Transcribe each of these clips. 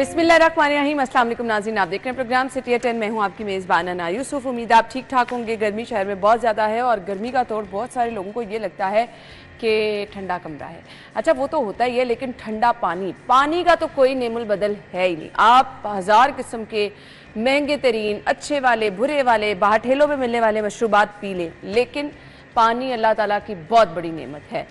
बिस्मिल्लाहिर्रहमानिर्रहीम। अस्सलाम वालेकुम नाज़रीन, आप देख रहे हैं प्रोग्राम सिटी 10। मैं हूं आपकी मेज़बान अना यूसुफ। उम्मीद आप ठीक ठाक होंगे। गर्मी शहर में बहुत ज़्यादा है और गर्मी का तौर बहुत सारे लोगों को ये लगता है कि ठंडा कमरा है। अच्छा, वो तो होता ही है, लेकिन ठंडा पानी का तो कोई नेमुल बदल है ही नहीं। आप हज़ार किस्म के महंगे तरीन, अच्छे वाले, बुरे वाले, बाहर ठेलों में मिलने वाले मशरूबात पी लें, लेकिन पानी अल्लाह ताला की बहुत बड़ी नेमत है।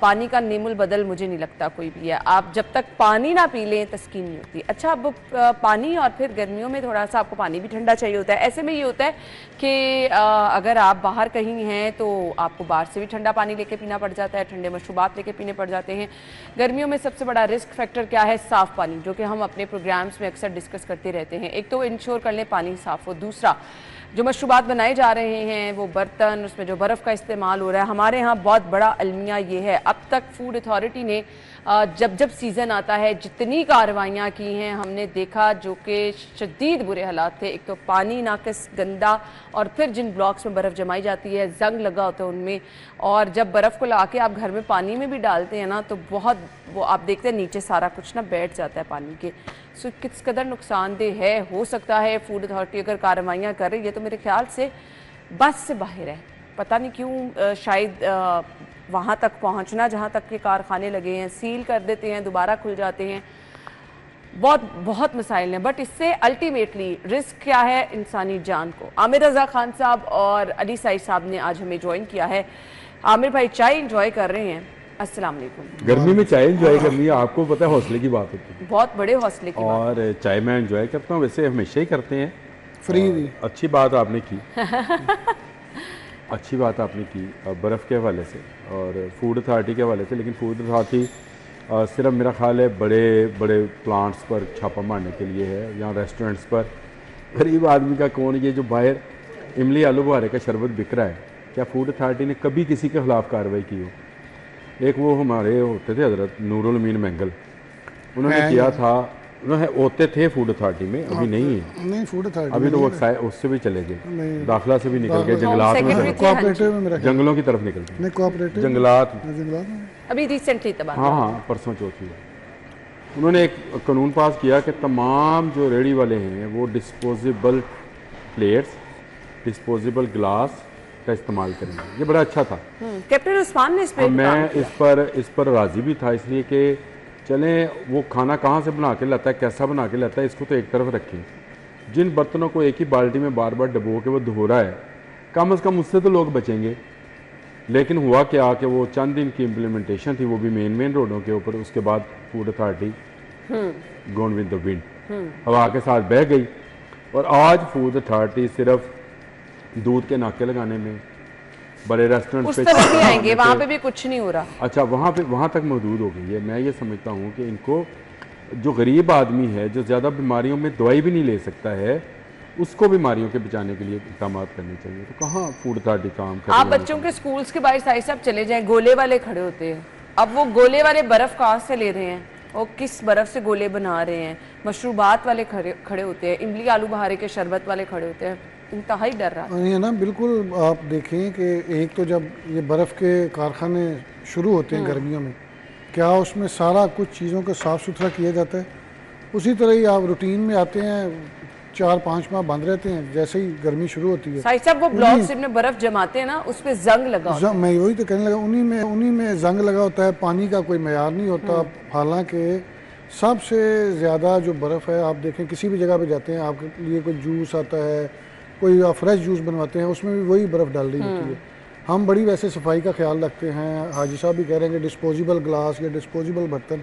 पानी का नेमुल बदल मुझे नहीं लगता कोई भी है। आप जब तक पानी ना पी लें तस्कीन नहीं होती। अच्छा, अब पानी, और फिर गर्मियों में थोड़ा सा आपको पानी भी ठंडा चाहिए होता है। ऐसे में ये होता है कि अगर आप बाहर कहीं हैं तो आपको बाहर से भी ठंडा पानी लेके पीना पड़ जाता है, ठंडे मशरूबात लेके पीने पड़ जाते हैं। गर्मियों में सबसे बड़ा रिस्क फैक्टर क्या है? साफ़ पानी, जो कि हम अपने प्रोग्राम्स में अक्सर डिस्कस करते रहते हैं। एक तो इंश्योर कर लें पानी साफ़ हो, दूसरा जो मशरूबात बनाए जा रहे हैं वो बर्तन, उसमें जो बर्फ़ का इस्तेमाल हो रहा है। हमारे यहाँ बहुत बड़ा अलमिया ये है, अब तक फूड अथॉरिटी ने जब जब सीज़न आता है जितनी कार्रवाइयाँ की हैं हमने देखा, जो कि शदीद बुरे हालात थे। एक तो पानी नाकिस, गंदा, और फिर जिन ब्लॉक्स में बर्फ़ जमाई जाती है जंग लगा होता है उनमें, और जब बर्फ़ को ला के आप घर में पानी में भी डालते हैं ना तो बहुत वो आप देखते हैं नीचे सारा कुछ ना बैठ जाता है पानी के। सो किस कदर नुकसानदेह है। हो सकता है फूड अथॉरिटी अगर कार्रवाइयाँ कर रही है तो मेरे ख्याल से बस से बाहर है। पता नहीं क्यों, शायद वहाँ तक पहुँचना जहाँ तक के कारखाने लगे हैं, सील कर देते हैं, दोबारा खुल जाते हैं। बहुत मसाइल हैं, बट इससे अल्टीमेटली रिस्क क्या है? इंसानी जान को। आमिर रज़ा खान साहब और अली साइद साहब ने आज हमें ज्वाइन किया है। आमिर भाई चाय इंजॉय कर रहे हैं। अस्सलाम वालेकुम। गर्मी में चाय एंजॉय करनी है, आपको पता है हौसले की बात होती है, बहुत बड़े हौसले की बात। और चाय मैं एंजॉय करता हूँ, वैसे हमेशा ही करते हैं। फ्री अच्छी बात आपने की अच्छी बात आपने की बर्फ़ के हवाले से और फूड अथॉरिटी के हवाले से। लेकिन फूड अथॉरिटी सिर्फ मेरा ख्याल है बड़े बड़े प्लांट्स पर छापा मारने के लिए है, या रेस्टोरेंट्स पर। गरीब आदमी का कौन? ये जो बाहर इमली आलू बुखारे का शरबत बिक रहा है, क्या फूड अथॉरिटी ने कभी किसी के खिलाफ कार्रवाई की हो? एक वो हमारे होते थे हजरत नूरुल अमीन मैंगल, उन्होंने किया था, उन्होंने होते थे फूड अथॉरिटी में, अभी नहीं है। नहीं, फूड अथॉरिटी अभी तो वो उससे भी चले गए, दाखिला से भी निकल गए, जंगलात में, कोऑपरेटिव में, जंगलों की तरफ निकल गए। नहीं, कोऑपरेटिव जंगलात अभी रिसेंटली तबाह। हाँ, परसों चौथी है। उन्होंने एक कानून पास किया कि तमाम जो रेडी वाले हैं वो डिस्पोजेबल प्लेट्स, डिस्पोजेबल ग्लास का इस्तेमाल करेंगे। ये बड़ा अच्छा था। कैप्टन उस्मान ने इस पे मैं इस पर राजी भी था, इसलिए कि चलें वो खाना कहाँ से बना के लाता है, कैसा बना के लाता है, इसको तो एक तरफ रखें। जिन बर्तनों को एक ही बाल्टी में बार बार डबो के वो धो रहा है, कम से कम उससे तो लोग बचेंगे। लेकिन हुआ क्या कि वो चंद दिन की इम्प्लीमेंटेशन थी, वो भी मेन रोडों के ऊपर। उसके बाद food authority gone with the wind, हवा के साथ बह गई। और आज फूड अथॉरिटी सिर्फ दूध के नाके लगाने में, बड़े रेस्टोरेंट उस तरफ नहीं आएंगे, वहाँ पे भी कुछ नहीं हो रहा। अच्छा, वहाँ तक महदूद हो गई है। मैं ये समझता हूँ कि इनको, जो गरीब आदमी है, जो ज़्यादा बीमारियों में दवाई भी नहीं ले सकता है, उसको बीमारियों के बचाने के लिए इक़दाम करने चाहिए। तो कहाँ फूड अथॉरिटी काम कर रही है? आप बच्चों के स्कूल्स के बाहर साइड साहब चले जाएं, गोले वाले खड़े होते हैं। अब वो गोले वाले बर्फ़ कहाँ से ले रहे हैं, वो किस बर्फ़ से गोले बना रहे हैं? मशरूबात वाले खड़े होते हैं, इमली आलू बुखारे के शरबत वाले खड़े होते हैं। इंतहाई डर रहा है ना। बिल्कुल, आप देखें कि एक तो जब ये बर्फ़ के कारखाने शुरू होते हैं गर्मियों में, क्या उसमें सारा कुछ चीज़ों को साफ़ सुथरा किया जाता है? उसी तरह ही आप रूटीन में आते हैं, 4-5 माह बंद रहते हैं, जैसे ही गर्मी शुरू होती है। साहिब साहब, वो ब्लॉक्स में बर्फ़ जमाते हैं ना, उस पर जंग लगा होता है। मैं वही तो कहने लगा, उन्हीं में जंग लगा होता है। पानी का कोई मयार नहीं होता। हालांकि सबसे ज़्यादा जो बर्फ़ है, आप देखें किसी भी जगह पे जाते हैं, आपके लिए कोई जूस आता है, कोई फ्रेश जूस बनवाते हैं, उसमें भी वही बर्फ़ डाल रही होती है। हम बड़ी वैसे सफाई का ख्याल रखते हैं। हाजी साहब भी कह रहे हैं कि डिस्पोजेबल ग्लास या डिस्पोजेबल बर्तन।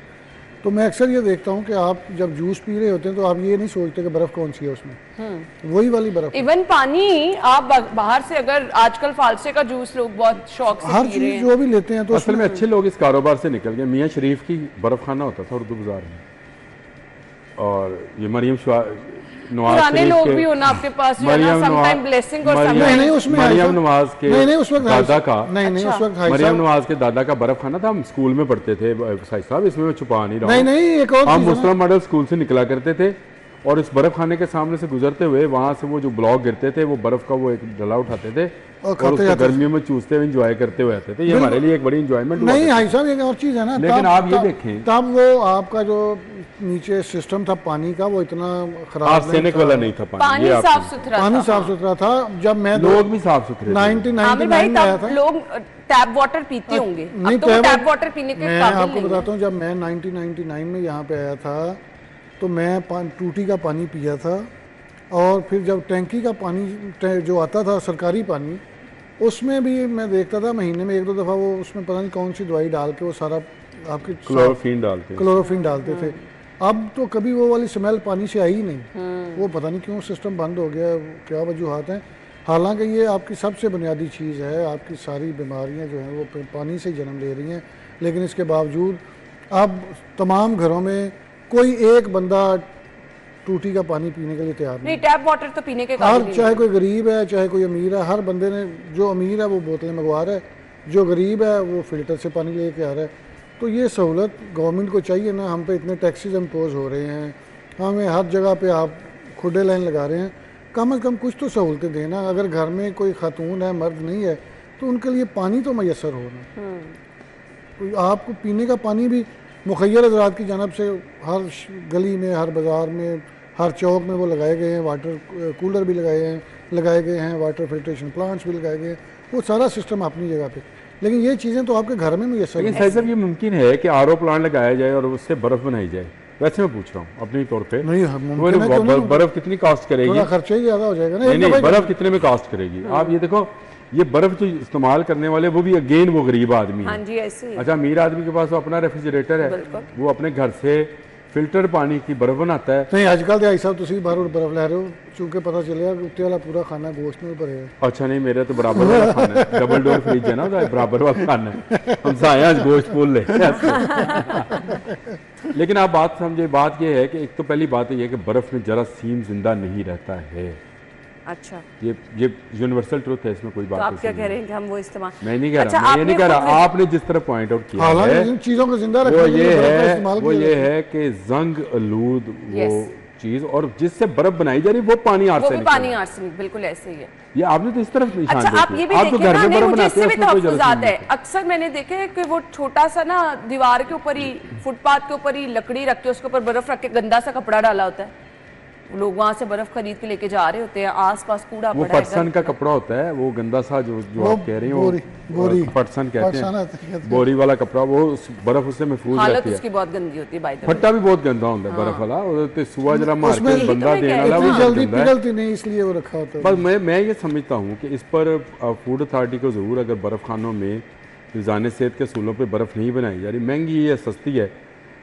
तो मैं अक्सर ये देखता हूँ कि आप जब जूस पी रहे होते हैं तो आप ये नहीं सोचते कि बर्फ़ कौन सी है उसमें, वही वाली बर्फ़। इवन पानी आप बाहर से, अगर आजकल फालसे का जूस लोग बहुत शौक से हर पी रहे हैं, चीज़ जो भी लेते हैं, तो असल में अच्छे लोग इस कारोबार से निकल गए। मियाँ शरीफ की बर्फ़ खाना होता था उर्दू बाजार में, और ये मरियम पुराने लोग भी होना आपके पास, मरियम नवाज के दादा का, मरियम नवाज के दादा का बर्फ खाना था। हम स्कूल में पढ़ते थे साहिब साहब, इसमें मैं छुपा नहीं रहा हूँ। हम मुस्लिम मॉडल स्कूल से निकला करते थे, और इस बर्फ खाने के सामने से गुजरते हुए वहाँ से वो जो ब्लॉक गिरते थे वो बर्फ का वो एक डला उठाते थे और उसको गर्मियों में चूसते हुए इंजॉय करते हुए आते थे। ये हमारे लिए एक बड़ी इंजॉयमेंट नहीं भाई साहब, एक और चीज़ है ना, लेकिन आप ये देखें तब वो आपका जो नीचे सिस्टम था पानी का वो इतना खराब आर्सेनिक वाला नहीं था पानी साफ सुथरा, पानी साफ सुथरा था। जब मैं लोग भी साफ सुथरे 1999 में आया था, लोग टैप वाटर पीते होंगे, नहीं, अब तो टैप वाटर पीने के मैं काबिल आपको नहीं बताता हूँ, जब मैं 1999 में यहाँ पे आया था तो मैं टूटी का पानी पिया था, और फिर जब टैंकी का पानी जो आता था सरकारी पानी, उसमें भी मैं देखता था महीने में 1-2 दफ़ा वो उसमें पता नहीं कौन सी दवाई डाल के वो सारा आपकी क्लोरोफिन डालते थे। अब तो कभी वो वाली स्मेल पानी से आई ही नहीं, वो पता नहीं क्यों सिस्टम बंद हो गया, क्या वजूहत हैं। हालांकि ये आपकी सबसे बुनियादी चीज़ है, आपकी सारी बीमारियां जो हैं वो पानी से जन्म ले रही हैं, लेकिन इसके बावजूद अब तमाम घरों में कोई एक बंदा टूटी का पानी पीने के लिए तैयार नहीं। टैप वाटर तो पीने के काबिल नहीं। चाहे कोई गरीब है चाहे कोई अमीर है, हर बंदे ने, जो अमीर है वो बोतलें मंगवा रहा है, जो गरीब है वो फिल्टर से पानी लेके आ रहा है। तो ये सहूलत गवर्नमेंट को चाहिए ना, हम पे इतने टैक्सेस इम्पोज हो रहे हैं, हमें हर जगह पे आप खुदे लाइन लगा रहे हैं, कम से कम कुछ तो सहूलतें देना। अगर घर में कोई खातून है, मर्द नहीं है, तो उनके लिए पानी तो मैसर होना। तो आपको पीने का पानी भी मुखैर हज़रात की जानब से हर गली में, हर बाज़ार में, हर चौक में वो लगाए गए हैं, वाटर कूलर भी लगाए गए हैं, वाटर फिल्ट्रेशन प्लांट्स भी लगाए गए हैं, वो सारा सिस्टम अपनी जगह पे। लेकिन ये चीज़ें तो आपके घर में मैसर। लेकिन सही साहब, ये मुमकिन है कि आरओ प्लांट लगाया जाए और उससे बर्फ़ बनाई जाए? वैसे मैं पूछ रहा हूँ अपने तौर पे। नहीं, बर्फ़ कितनी कॉस्ट करेगी? खर्चा ही ज़्यादा हो जाएगा ना। नहीं, बर्फ़ कितने में कॉस्ट करेगी? आप ये देखो, ये बर्फ जो इस्तेमाल करने वाले वो भी अगेन वो गरीब आदमी है। हाँ जी, ऐसे ही। अच्छा, अमीर आदमी के पास तो अपना रेफ्रिजरेटर है, वो अपने घर से फिल्टर पानी की बर्फ बनाता है। नहीं, आजकल तो आई साहब तुम बाहर बर्फ लै रहे हो, चूंकि पता चलिया उत्ते वाला पूरा खाना गोश्त में भरे है। अच्छा, नहीं, मेरा तो बराबर वाला खाना है, डबल डोर फ्रिज है ना, बराबर वाला खाना है, हम साया गोश्त फूल ले। लेकिन आप बात समझे, बात ये है कि एक तो पहली बात ये है कि बर्फ में जरा सीम जिंदा नहीं रहता है। अच्छा, ये यूनिवर्सल ट्रुथ है, इसमें कोई बात नहीं। तो आप क्या कह रहे हैं कि हम वो इस्तेमाल? मैं नहीं कह रहा, मैं ये नहीं कह रहा, आपने जिस तरह पॉइंट आउट किया है जिन चीजों को जिंदा वो ये है कि जंग आलूद वो चीज, और जिससे बर्फ बनाई जा रही वो पानी आर्सेनिक, बिल्कुल ऐसे ही है। ये आपने तो इस तरफ निशान अच्छा, आप ये भी देखिए ना, नहीं, मुझे इससे भी तहफ़्फ़ुज़ात है। अक्सर मैंने देखे है कि वो छोटा सा ना दीवार के ऊपर ही, फुटपाथ के ऊपर ही लकड़ी रख के उसके ऊपर बर्फ रख के गंदा सा कपड़ा डाला होता है, लोग वहाँ से बर्फ खरीद के लेके जा रहे होते हैं, आसपास कूड़ा वो पटसन का कपड़ा होता है, वो गंदा सा जो आप कह रही हो, बोरी पटसन कहते हैं, बोरी वाला कपड़ा, वो बर्फ उससे महफूज रहती है। हालत उसकी बहुत गंदी होती है, बाय द वे। फट्टा भी बहुत गंदा होता है बर्फ वाला, और सुबह जरा मार के बंदा देने वाला वो जल्दी पिघलती नहीं, इसलिए वो रखा होता है। बस मैं ये समझता हूँ कि इस पर फूड अथॉरिटी को ज़रूर, अगर बर्फ़ खानों में मिज़ान सेहत के असूलों पर बर्फ़ नहीं बनाई जा रही, महंगी है, सस्ती है,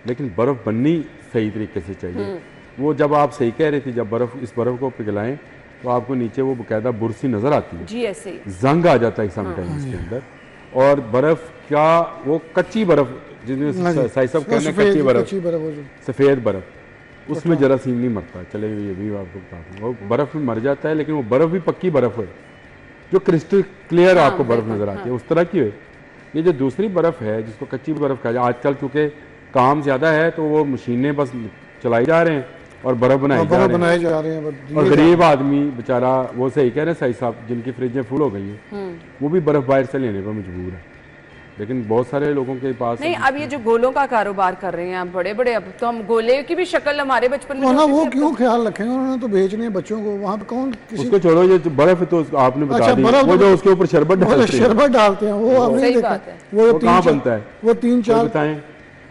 लेकिन बर्फ़ बननी सही तरीके से चाहिए। वो जब आप सही कह रही थी, जब इस बर्फ़ को पिघलाएं तो आपको नीचे वो बाकायदा बुरसी नज़र आती है, जी ऐसे ही जंग आ जाता है समटाइम्स इसके अंदर, और बर्फ़ का वो कच्ची बर्फ़, जिसमें साई साहब कहने कच्ची बर्फ़, सफ़ेद बर्फ़, उसमें जरासीम नहीं मरता। चले, ये भी आपको बता दूँ, वो बर्फ़ में मर जाता है, लेकिन वो बर्फ़ भी पक्की बर्फ़ है जो क्रिस्टल क्लियर आपको बर्फ़ नज़र आती है, उस तरह की है। ये जो दूसरी बर्फ़ है जिसको कच्ची बर्फ़ कहा जाए, आजकल चूँकि काम ज़्यादा है तो वो मशीनें बस चलाई जा रहे हैं और बर्फ बनाए जा रहे हैं, और गरीब आदमी बेचारा, वो सही कह रहे हैं साई साहब, जिनकी फ्रिजें फुल हो गई हैं, वो भी बर्फ बाहर से लेने पर मजबूर है। लेकिन बहुत सारे लोगों के पास नहीं। अब ये जो गोलों का कारोबार कर रहे हैं आप बड़े बड़े, अब तो हम गोले की भी शक्ल हमारे बचपन में, वो क्यों ख्याल रखेंगे, उन्होंने तो बेचने बच्चों को, वहाँ पे कौन किसी उसको छोड़ो, ये बर्फ तो आपने बता दी, वो जो उसके ऊपर शरबत डालते हैं, वो आपने देखा, वो कहाँ बनता है, वो 3-4 बताएं,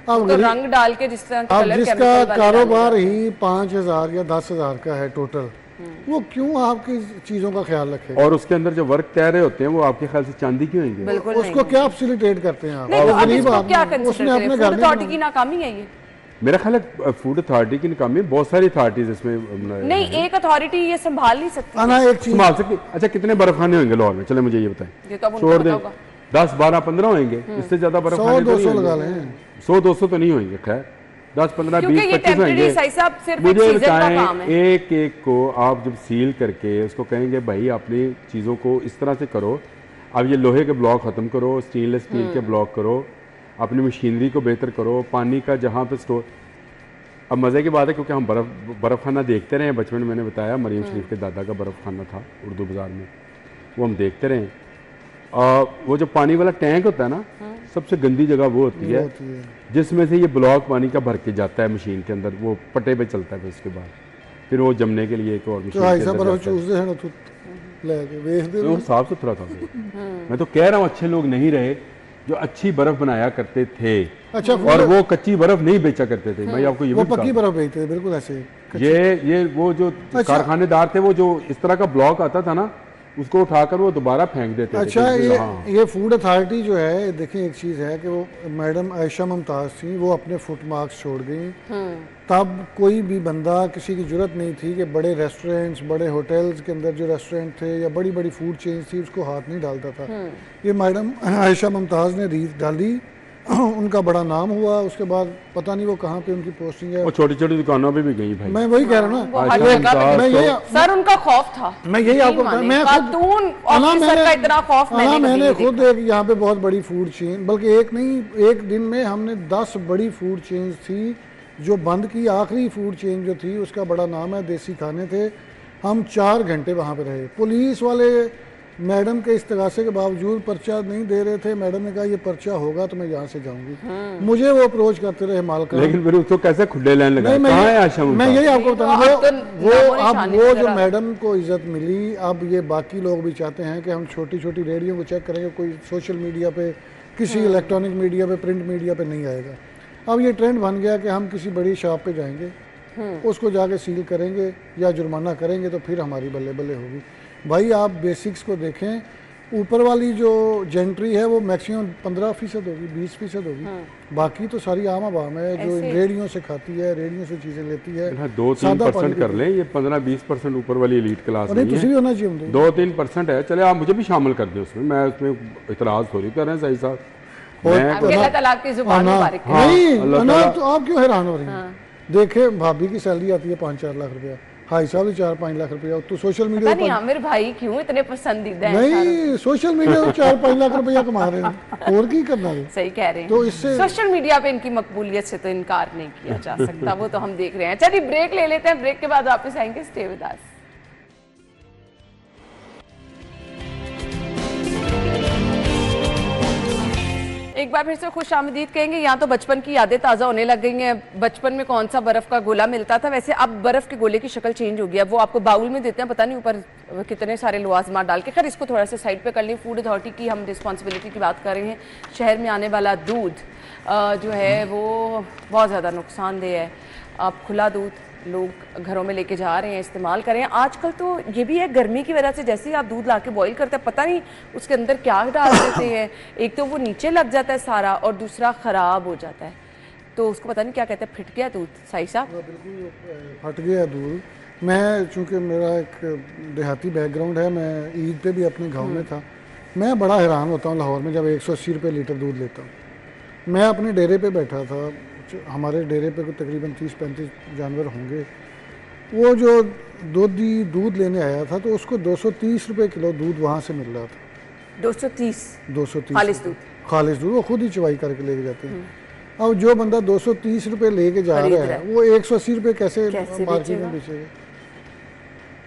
अब तो रंग डाल के जिस तरह कलर, जिसका कारोबार ही 5,000 या 10,000 का है टोटल, वो क्यों आपकी चीजों का ख्याल रखे? और उसके अंदर जो वर्क तय रहे होते हैं वो आपके ख्याल से चांदी क्यों होंगे? उसको क्या फैसिलिटेट करते हैं आप? उसने अपने घर अथॉरिटी की नाकामी है ये। मेरा ख्याल है फूड अथॉरिटी की नाकामी, बहुत सारी अथॉरिटीज इसमें नहीं, एक अथॉरिटी ये संभाल नहीं सकती ना, एक चीज संभाल सकती। अच्छा, कितने बर्फ खाने होंगे लाहौर में? चले मुझे ये बताएं, छोड़ दें 10, 12, 15 होंगे, इससे ज्यादा बर्फ खाने 100-200 लगा लें, 100-200 तो नहीं होंगे, खैर 10, 15, 20, 25 होंगे। मुझे बताएं, एक एक को आप जब सील करके उसको कहेंगे भाई अपनी चीज़ों को इस तरह से करो, अब ये लोहे के ब्लॉक ख़त्म करो, स्टेनलेस स्टील के ब्लॉक करो, अपनी मशीनरी को बेहतर करो, पानी का जहाँ पे स्टोर, अब मज़े की बात है क्योंकि हम बर्फ़ खाना देखते रहे बचपन में, मैंने बताया मरीम शरीफ के दादा का बर्फ़ खाना था उर्दू बाज़ार में, वो हम देखते रहे। वो जो पानी वाला टैंक होता है ना, सबसे गंदी जगह वो होती है जिसमें से ये ब्लॉक पानी का भर के जाता है मशीन के अंदर, वो पट्टे पे चलता है, फिर उसके बाद फिर वो जमने के लिए एक और मशीन के अंदर वो साफ सुथरा था। मैं तो कह रहा हूँ अच्छे लोग नहीं रहे जो अच्छी बर्फ बनाया करते थे। अच्छा, और वो कच्ची बर्फ नहीं बेचा करते थे। मैं आपको ये वो पक्की बर्फ बेचते थे, बिल्कुल ऐसे। ये वो जो कारखानेदार थे, वो जो इस तरह का ब्लॉक आता था ना, उसको उठाकर वो दोबारा फेंक देते थे। अच्छा, ये फूड अथॉरिटी जो है, देखिए एक चीज़ है कि वो मैडम आयशा मुमताज़ थी, वो अपने फुट मार्क्स छोड़ गई। तब कोई भी बंदा, किसी की जरूरत नहीं थी कि बड़े रेस्टोरेंट्स, बड़े होटल्स के अंदर जो रेस्टोरेंट थे या बड़ी बड़ी फूड चेन्स थी, उसको हाथ नहीं डालता था। ये मैडम आयशा मुमताज़ ने रीत डाली, उनका बड़ा नाम हुआ। उसके बाद पता नहीं वो कहाँ पे उनकी पोस्टिंग है। वो छोटी छोटी दुकानों पे भी गई भाई। मैं वही कह रहा हूँ ना, मैं यही सर उनका खौफ था। मैं यही आपको खातून ऑफिसर का इतना खौफ मैंने खुद एक यहाँ पे बहुत बड़ी फूड चेन, बल्कि एक नहीं, एक दिन में हमने 10 बड़ी फूड चेन थी जो बंद की। आखिरी फूड चेन जो थी उसका बड़ा नाम है देसी खाने थे। हम 4 घंटे वहाँ पे रहे। पुलिस वाले मैडम के इस्तगासे के बावजूद पर्चा नहीं दे रहे थे। मैडम ने कहा ये पर्चा होगा तो मैं यहाँ से जाऊंगी। मुझे वो अप्रोच करते रहे मालका, लेकिन फिर उसको कैसे खुले लाइन लगाए? कहाँ है आशा? मैं यही आपको बता रहा हूँ, वो जो मैडम को इज्जत मिली, अब ये बाकी लोग भी चाहते हैं कि हम छोटी छोटी रेडियो को चेक करेंगे, कोई सोशल मीडिया पे, किसी इलेक्ट्रॉनिक मीडिया पे, प्रिंट मीडिया पे नहीं आएगा। अब ये ट्रेंड बन गया कि हम किसी बड़ी शॉप पे जाएंगे, उसको जाके सील करेंगे या जुर्माना करेंगे तो फिर हमारी बल्ले बल्ले होगी। भाई आप बेसिक्स को देखें, ऊपर वाली जो जेंट्री है वो मैक्सिमम 15% होगी, 20% होगी। बाकी तो सारी आम आवाम है जो रेडियो से खाती है, रेडियो से चीजें लेती है। 2-3% कर लें, ये 15-20% ऊपर वाली एलीट क्लास नहीं है। भी होना चाहिए, 2-3% है। चले आप मुझे भी शामिल कर दें उसमें, मैं उसमें इतराज थोड़ी कर रहे हैं। सही साहब, तो आप क्यों हैरान हो रही हैं? देखे भाभी की सैलरी आती है 5-4 लाख रुपया, भाई साहब 4-5 लाख रुपया। तो सोशल मीडिया नहीं, आमिर भाई क्यों इतने पसंदीदा हैं? नहीं, सोशल मीडिया पे 4-5 लाख रुपया कमा रहे हैं, और की करना है। सही कह रहे हैं। तो इससे सोशल मीडिया पे इनकी मकबूलियत से तो इनकार नहीं किया जा सकता, वो तो हम देख रहे हैं। चलिए ब्रेक ले लेते हैं, ब्रेक के बाद वापस आएंगे। Stay with us. एक बार फिर से खुश आमदीद कहेंगे। यहाँ तो बचपन की यादें ताज़ा होने लग गई हैं। बचपन में कौन सा बर्फ़ का गोला मिलता था, वैसे अब बर्फ़ के गोले की शक्ल चेंज हो गया। वो आपको बाउल में देते हैं, पता नहीं ऊपर कितने सारे लवाजमात डाल के। खैर इसको थोड़ा सा साइड पे कर लें। फूड अथॉरिटी की हम रिस्पॉन्सिबिलिटी की बात कर रहे हैं। शहर में आने वाला दूध जो है वो बहुत ज़्यादा नुकसानदेह है। अब खुला दूध लोग घरों में लेके जा रहे हैं, इस्तेमाल करें। आजकल तो ये भी है, गर्मी की वजह से जैसे ही आप दूध ला के बॉयल करते हैं, पता नहीं उसके अंदर क्या डाल देते हैं। एक तो वो नीचे लग जाता है सारा, और दूसरा ख़राब हो जाता है। तो उसको पता नहीं क्या कहते हैं, फिट गया दूध। सही साहब, बिल्कुल फट गया दूध। मैं चूँकि मेरा एक देहाती बैकग्राउंड है, मैं ईद पे भी अपने गाँव में था। मैं बड़ा हैरान होता हूँ लाहौर में जब 180 रुपये लीटर दूध लेता हूँ। मैं अपने डेरे पे बैठा था, हमारे डेरे पे तकरीबन 30-35 जानवर होंगे। वो जो दूध लेने आया था तो उसको 230 रुपये किलो दूध वहाँ से मिल रहा था। 230 खालिस दूध वो खुद ही चवाई करके लेके जाते हैं। अब जो बंदा 230 रुपये लेके जा रहा है, वो 180 रुपये कैसे मार्केट में बेचेगा?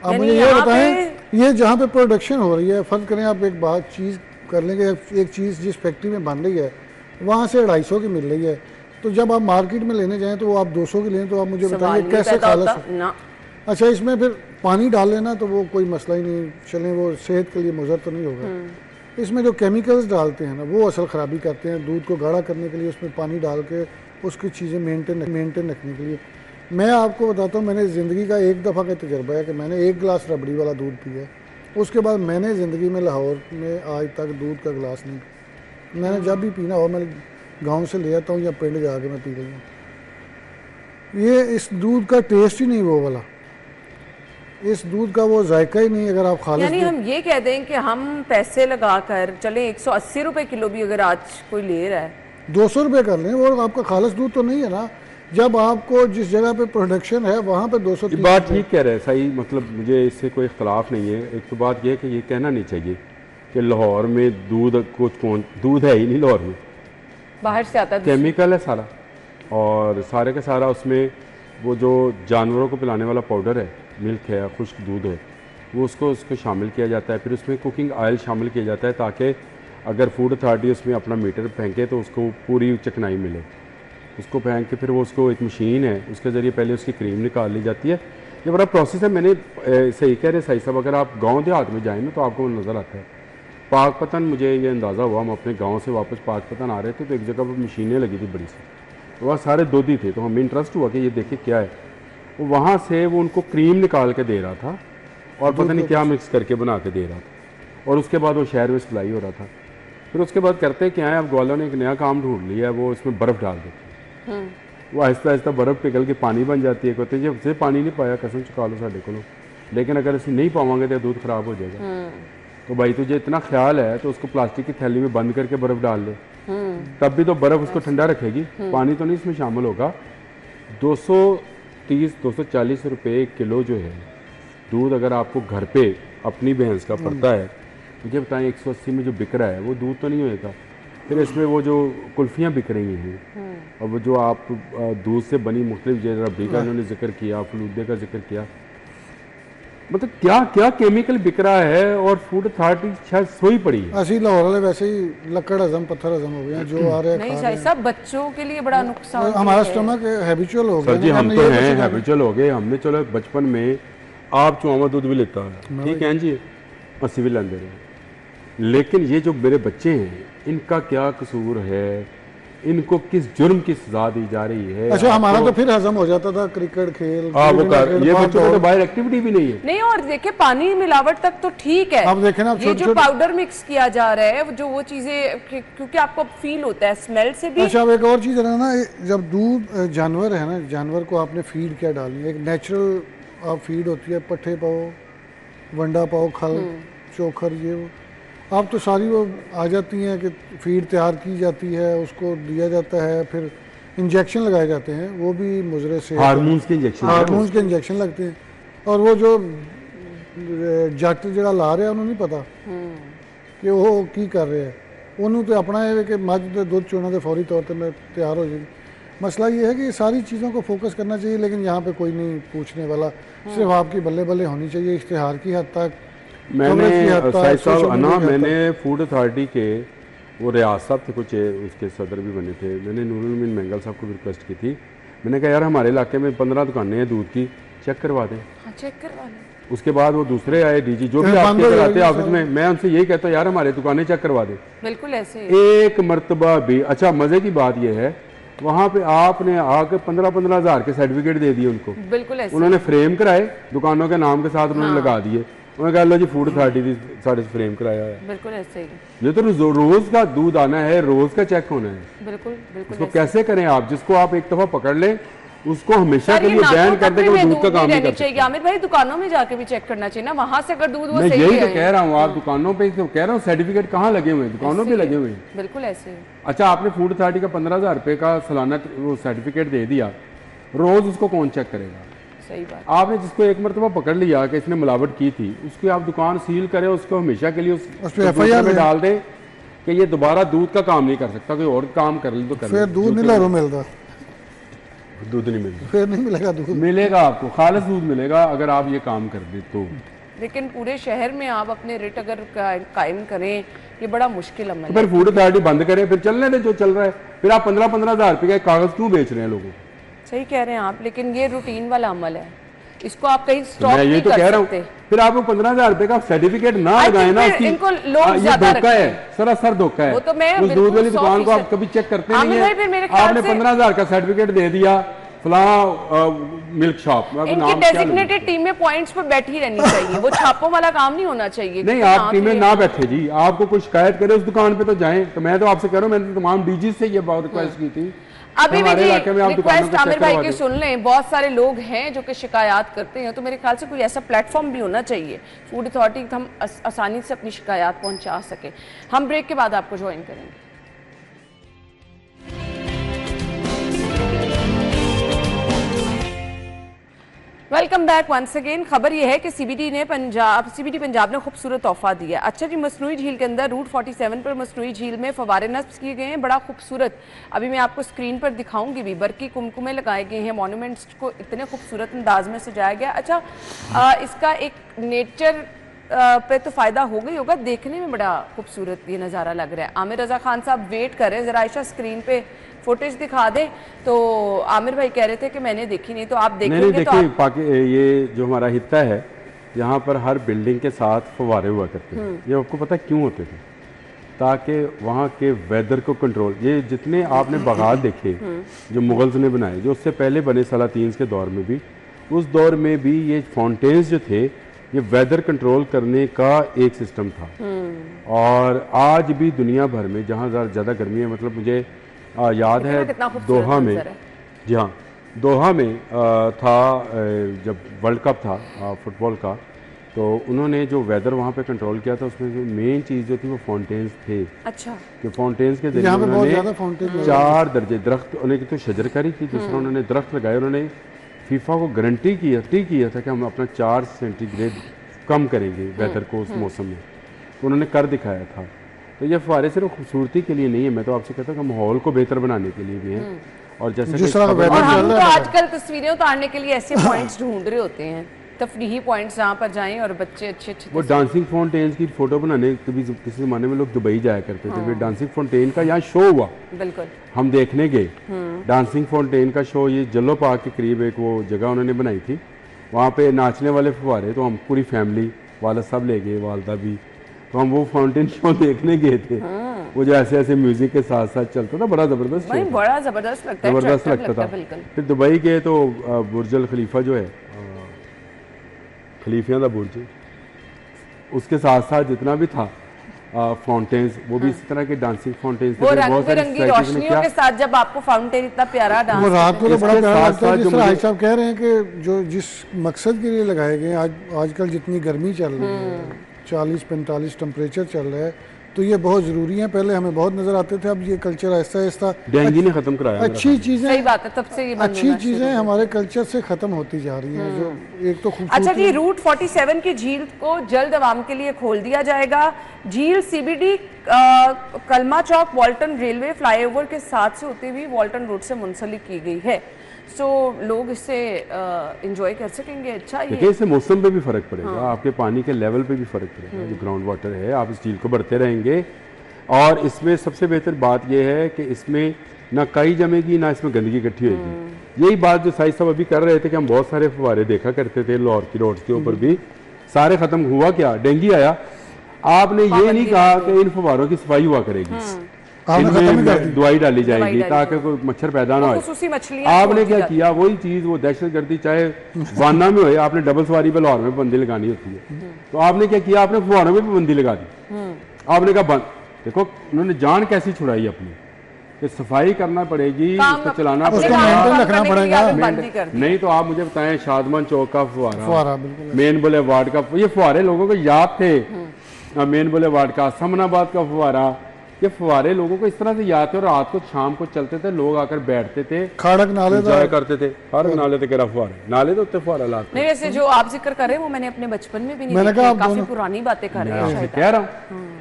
अब मुझे ये बताएं, ये जहाँ पे प्रोडक्शन हो रही है, फर्ज करें आप एक बात चीज़ कर लेंगे, एक चीज़ जिस फैक्ट्री में बन रही है वहाँ से 250 की मिल रही है, तो जब आप मार्केट में लेने जाएं तो वो आप 200 की लें, तो आप मुझे बताइए कैसे खालस हो? अच्छा, इसमें फिर पानी डाल लेना तो वो कोई मसला ही नहीं, चलें वो सेहत के लिए मुज़र तो नहीं होगा। इसमें जो केमिकल्स डालते हैं ना, वो असल ख़राबी करते हैं। दूध को गाढ़ा करने के लिए उसमें पानी डाल के उसकी चीज़ें मेंटेन रखने के लिए। मैं आपको बताता हूँ, मैंने ज़िंदगी का एक दफ़ा का तजर्बा है कि मैंने 1 गिलास रबड़ी वाला दूध पिया। उसके बाद मैंने ज़िंदगी में लाहौर में आज तक दूध का गिलास नहीं पिया। मैंने जब भी पीना हो, मैं गांव से ले आता हूँ या पिंड जाके मैं पी रही हूँ। ये इस दूध का टेस्ट ही नहीं वो वाला, इस दूध का वो जायका ही नहीं। अगर आप खालिस, यानी हम ये कह दें कि हम पैसे लगाकर चले 180 रुपये किलो भी अगर आज कोई ले रहा है, 200 रुपये कर लें, और आपका खालिस दूध तो नहीं है ना। जब आपको जिस जगह पे प्रोडक्शन है वहाँ पे 230 बात ठीक कह रहे हैं। सही, मतलब मुझे इससे कोई इख्तलाफ नहीं है। एक तो बात यह है कि ये कहना नहीं चाहिए कि लाहौर में दूध दूध है ही नहीं। लाहौर में बाहर से आता है, केमिकल है सारा, और सारे का सारा उसमें वो जो जानवरों को पिलाने वाला पाउडर है, मिल्क है या खुश्क दूध है, वो उसको शामिल किया जाता है। फिर उसमें कुकिंग ऑयल शामिल किया जाता है ताकि अगर फूड अथॉरिटी उसमें अपना मीटर फेंके तो उसको पूरी चिकनाई मिले। उसको फेंक के फिर वो उसको एक मशीन है, उसके ज़रिए पहले उसकी क्रीम निकाल ली जाती है। ये बड़ा प्रोसेस है। मैंने सही कह रहे साई साहब, अगर आप गांव देहात में जाएँ ना तो आपको नज़र आता है। पाकपतन मुझे ये अंदाज़ा हुआ, हम अपने गांव से वापस पाकपतन आ रहे थे तो एक जगह पर मशीनें लगी थी बड़ी सी, तो वहाँ सारे दूधी थे, तो हमें इंटरेस्ट हुआ कि ये देखे क्या है। वो वहाँ से वो उनको क्रीम निकाल के दे रहा था और पता नहीं क्या मिक्स करके बना के दे रहा था, और उसके बाद वो शहर में सप्लाई हो रहा था। फिर उसके बाद करते क्या है, अब ग्वालों ने एक नया काम ढूंढ लिया है, वो इसमें बर्फ़ डाल देते हैं। वो आहिस्ता आहिस्ता बर्फ़ पिघल के पानी बन जाती है। कहते हैं जब से पानी नहीं पाया कसम चुका लो साढ़े को, लेकिन अगर इसे नहीं पावांगे तो दूध ख़राब हो जाएगा। तो भाई तुझे इतना ख्याल है तो उसको प्लास्टिक की थैली में बंद करके बर्फ़ डाल ले, तब भी तो बर्फ़ उसको ठंडा रखेगी, पानी तो नहीं इसमें शामिल होगा। 230-240 रुपये किलो जो है दूध अगर आपको घर पे अपनी भैंस का पड़ता है, मुझे बताएं 180 में जो बिक रहा है वो दूध तो नहीं होएगा। फिर इसमें वो जो कुल्फियाँ बिक रही हैं और वो जो आप दूध से बनी मुख्तलिफ, जैसे रबड़ी का इन्होंने जिक्र किया, फलूदे का जिक्र किया, मतलब क्या क्या केमिकल बिक रहा है। और फूड अथॉरिटी शायद सोई पड़ी है। असली लाहौर वाले वैसे ही लकड़ हजम पत्थर हजम हो गए हैं, जो आ रहे हैं नहीं शायद सब बच्चों के लिए बड़ा नुकसान। हमारा स्टमक हैबिचुअल हो गया। सर जी हम तो हैं हैबिचुअल हो गए। हमने चलो बचपन में आप चुआवा दूध भी लेता है, ठीक है जी, अस्सी भी लेंदे रहे, लेकिन ये जो मेरे बच्चे हैं इनका क्या कसूर है, इनको किस जुर्म की सजा दी जा रही है। अच्छा हमारा तो फिर हजम हो जाता था, क्रिकेट खेल, वो ये बच्चों को तो बाहर एक्टिविटी भी नहीं है। नहीं, और देखे पानी मिलावट तक तो ठीक है, अब देखे ना ये जो पाउडर मिक्स किया जा रहा है, जो वो चीजें क्योंकि आपको फील होता है स्मेल से भी। अच्छा अब एक और चीज़ है ना, जब दूध जानवर है ना, जानवर को आपने फीड क्या डालनी है, एक नेचुरल आप फीड होती है, पट्ठे पाओ, वंडा पाओ, खल, चोखर, ये वो आप तो सारी वो आ जाती हैं कि फीड तैयार की जाती है, उसको दिया जाता है, फिर इंजेक्शन लगाए जाते हैं, वो भी मुजरे से हार्मोन्स के इंजेक्शन लगते हैं। और वो जो जट जरा ला रहे हैं उन्होंने नहीं पता कि वो की कर रहे हैं, उन्होंने तो अपना है कि मझ के दूध चोना के फौरी तौर पर मैं तैयार हो जाएगी। मसला ये है कि सारी चीज़ों को फोकस करना चाहिए, लेकिन यहाँ पे कोई नहीं पूछने वाला, सिर्फ आपकी बल्ले बल्ले होनी चाहिए इश्तिहार की हद तक। मैंने मैंने फूड अथॉरिटी के वो रियाज साहब थे कुछ, उसके सदर भी बने थे, मैंने नूरुल अमीन मंगल साहब को रिक्वेस्ट की थी, मैंने कहा यार हमारे इलाके में 15 दुकानें हैं दूध की, चेक करवा दें। चेक करवा लें। उसके बाद वो दूसरे आए डीजी जो भी आपके कराते ऑफिस में, मैं उनसे यही कहता हूँ यार हमारे दुकानें चेक करवा दें। बिल्कुल ऐसे एक मरतबा भी। अच्छा मजे की बात यह है वहाँ पे आपने आके 15-15 हज़ार के सर्टिफिकेट दे दिए उनको, बिल्कुल ऐसे उन्होंने फ्रेम कराए दुकानों के नाम के साथ, उन्होंने लगा दिए, उन्होंने कहा लो जी फूड अथॉरिटी साढ़े फ्रेम कराया है। बिल्कुल ऐसे ही। ये तो रोज का दूध आना है, रोज का चेक होना है। बिल्कुल बिल्कुल। इसको कैसे करें आप, जिसको आप एक दफा पकड़ लें उसको हमेशा के लिए बैन कर दें कि वो दूध का काम नहीं कर सकता। आमिर भाई दुकानों में जाके भी चेक करना चाहिए ना, वहां से अगर दूध वो मैं सही यही तो कह रहा हूँ, आप दुकानों पे तो कह रहा हूँ सर्टिफिकेट कहाँ लगे हुए हैं, दुकानों पे लगे हुए हैं। बिल्कुल ऐसे। अच्छा आपने फूड अथॉरिटी का 15,000 रुपये का सालाना वो सर्टिफिकेट दे दिया, रोज उसको कौन चेक करेगा। सही बात। आपने जिसको एक मरतबा पकड़ लिया कि इसने मिलावट की थी, उसकी आप दुकान सील करें, उसको हमेशा के लिए उस FIR में डाल दें कि ये दोबारा दूध का काम नहीं कर सकता, कोई और काम कर ले तो कर। फिर दूध नहीं लारो मिलता, दूध नहीं मिलता, फिर नहीं मिलेगा दूध। मिलेगा आपको, खालिस दूध मिलेगा अगर आप ये काम कर दे तो। लेकिन पूरे शहर में आप अपने रेट अगर कायम करें, ये बड़ा मुश्किल अमल है। फिर फूड अथॉरिटी बंद करें, फिर चलने दें जो चल रहा है। फिर आप 15-15 हज़ार रुपये का कागज क्यों बेच रहे हैं लोगों को। सही कह रहे हैं आप, लेकिन ये रूटीन वाला अमल है, इसको आप कहीं स्टॉप नहीं नहीं तो कर कह रहा सकते। हूँ फिर आप 15,000 रुपये का सर्टिफिकेट ना लगाए ना, इनको लोग ज्यादा धोखा है, सरासर धोखा है। वो तो मैं उस दूध वाली दुकान को आप कभी चेक करते नहीं है। आपने 15,000 का सर्टिफिकेट दे दिया फलां मिल्क शॉप, इनकी डेजिग्नेटेड टीम में पॉइंट्स पर बैठी रहनी चाहिए, वो छापों वाला काम नहीं होना चाहिए। नहीं आप टीम में ना बैठे जी, आपको कोई शिकायत करे उस दुकान पे तो जाएं। तो मैं तो आपसे कह रहा हूँ, मैंने तमाम डीजी से ये बहुत रिक्वेस्ट की थी। अभी भी जी रिक्वेस्ट आमिर भाई की सुन लें, बहुत सारे लोग हैं जो कि शिकायत करते हैं, तो मेरे ख्याल से कोई ऐसा प्लेटफॉर्म भी होना चाहिए फूड अथॉरिटी, हम आसानी से अपनी शिकायत पहुंचा सके। हम ब्रेक के बाद आपको ज्वाइन करेंगे। Welcome back once again. खबर यह है कि सीबीडी पंजाब ने खूबसूरत तोहफा दिया। अच्छा जी, मसनूई झील के अंदर रूट 47 पर मसनूई झील में फवारे नस्ब किए गए हैं, बड़ा खूबसूरत। अभी मैं आपको स्क्रीन पर दिखाऊंगी भी। बरकी कुमकुमे लगाए गए हैं, मॉन्यूमेंट्स को इतने खूबसूरत अंदाज में सजाया गया। अच्छा, इसका एक नेचर पे तो फ़ायदा हो गई होगा, देखने में बड़ा खूबसूरत ये नज़ारा लग रहा है। आमिर रज़ा खान साहब वेट कर रहे हैं, ज़रा आयशा स्क्रीन पे फुटेज दिखा दे। तो आमिर भाई कह रहे थे कि मैंने देखी नहीं, तो आप देखेंगे तो आप... ये जो हमारा हिस्सा है, यहाँ पर हर बिल्डिंग के साथ फवारे हुआ करते हैं। ये आपको पता क्यों होते थे? ताकि वहाँ के वेदर को कंट्रोल, ये जितने आपने बागात देखे जो मुगल्स ने बनाए, जो उससे पहले बने सलातीन के दौर में भी, उस दौर में भी ये फाउंटेन्स जो थे ये वेदर कंट्रोल करने का एक सिस्टम था। और आज भी दुनिया भर में जहाँ ज़्यादा गर्मी है, मतलब मुझे याद है दोहा में, जी हाँ, दोहा में था जब वर्ल्ड कप था फुटबॉल का, तो उन्होंने जो वेदर वहाँ पे कंट्रोल किया था, उसमें जो मेन चीज़ जो थी वो फाउंटेन्स थे। अच्छा, कि फाउंटेन्स के जरिए उन्होंने 4 दर्जे दरख्त, उन्हें तो शजरकारी की, दूसरा उन्होंने दरख्त लगाए। उन्होंने फीफा को गारंटी किया था कि हम अपना 4 सेंटीग्रेड कम करेंगे वेदर को उस मौसम में, तो उन्होंने कर दिखाया था। तो ये फुहारे सिर्फ खूबसूरती के लिए नहीं है, मैं तो आपसे कहता हूँ कि माहौल को बेहतर बनाने के लिए भी है। और जैसे हम तो आजकल तस्वीरें उतारने के लिए ऐसे पॉइंट्स ढूंढ रहे होते हैं, तफरीही पॉइंट्स जहाँ पर जाएं और बच्चे अच्छे वो डांसिंग फाउंटेन्स की फोटो बनाने कभी किसी ज़माने में लोग दुबई जाया करते थे। फिर डांसिंग फाउंटेन का यहाँ शो हुआ, बिल्कुल हम देखने गए डांसिंग फाउंटेन का शो। ये जल्लो पार्क के करीब एक वो जगह उन्होंने बनाई थी, वहाँ पे नाचने वाले फुहारे, तो हम पूरी फैमिली वाला सब ले गए, वालदा भी, तो हम वो फाउंटेन शो देखने गए थे। वो जो ऐसे ऐसे म्यूजिक के साथ साथ चलता था, बड़ा जबरदस्त लगता था। फिर दुबई गए तो बुर्ज अल खलीफा जो है, खलीफिया का बुर्ज, उसके साथ साथ जितना भी था फाउंटेन्स, वो भी इसी तरह के डांसिंग फाउंटेन्स थे। वो रंग बिरंगी रोशनियों के साथ जब आपको फाउंटेन इतना प्यारा डांस, वो रात को तो बड़ा प्यारा लगता है। जिस तरह भाई साहब कह रहे हैं कि जो जिस मकसद के लिए लगाए गए, आजकल जितनी गर्मी चल रही है, 40-45 टेम्परेचर चल रहा है, तो ये बहुत ज़रूरी है। पहले हमें बहुत नज़र आते थे, अब ये कल्चर ऐसा ऐसा डेंगू ने ख़त्म कराया। अच्छी चीज़ें, सही बात है, तब से ये अच्छी चीज़ें हमारे कल्चर से ख़त्म होती जा रही हैं, जो एक तो खूबसूरती। अच्छा जी, रूट 47 की झील को जल्द आवाम के लिए खोल दिया जाएगा। झील सीबीडी कलमा चौक वाल्टन रेलवे फ्लाईओवर के साथ से होते हुए वाल्टन रोड से मुंसलिक की गई है। सो लोग इससे एंजॉय कर सकेंगे। अच्छा, ये इससे मौसम पे भी फर्क पड़ेगा, आपके पानी के लेवल पे भी फर्क पड़ेगा। जो ग्राउंड वाटर है, आप इस झील को बढ़ते रहेंगे। और इसमें सबसे बेहतर बात यह है कि इसमें ना काई जमेगी, ना इसमें गंदगी इकट्ठी होगी। यही बात जो साइज साहब अभी कर रहे थे कि हम बहुत सारे फुहारे देखा करते थे लाहौर की रोड के ऊपर भी, सारे खत्म हुआ क्या, डेंगू आया। आपने ये नहीं कहा कि इन फुहारों की सफाई हुआ करेगी, इनमें दवाई डाली जाएगी ताकि कोई मच्छर पैदा ना हो। आपने क्या किया, वही चीज, वो दहशतगर्दी चाहे वाना में हो, आपने डबल सवारी पे लाहौर में पाबंदी लगानी होती है, तो आपने क्या किया, आपने फुहारों में पाबंदी लगा दी। आपने कहा बंद। देखो उन्होंने जान कैसी छुड़ाई अपनी, कि सफाई करना पड़ेगी, इसको चलाना पड़ेगा। नहीं तो आप मुझे बताएं, शादमान चौक का फुहारा, मेन बुलेवार्ड का, ये फुहारे लोगों को याद थे, मेन बुलेवार्ड का, समनाबाद का फुहारा, ये फुहारे लोगों को इस तरह से याद थे। और रात को शाम को चलते थे, लोग आकर बैठते थे, खाड़क नाले करते थे, खाड़क नाले थे, फुहारे नाले तो उत्ते फुहारा लाते। नहीं, वैसे जो आप जिक्र कर रहे हैं वो मैंने अपने बचपन में भी नहीं देखा, काफी पुरानी बातें कर रहे हैं, कह रहा हूँ।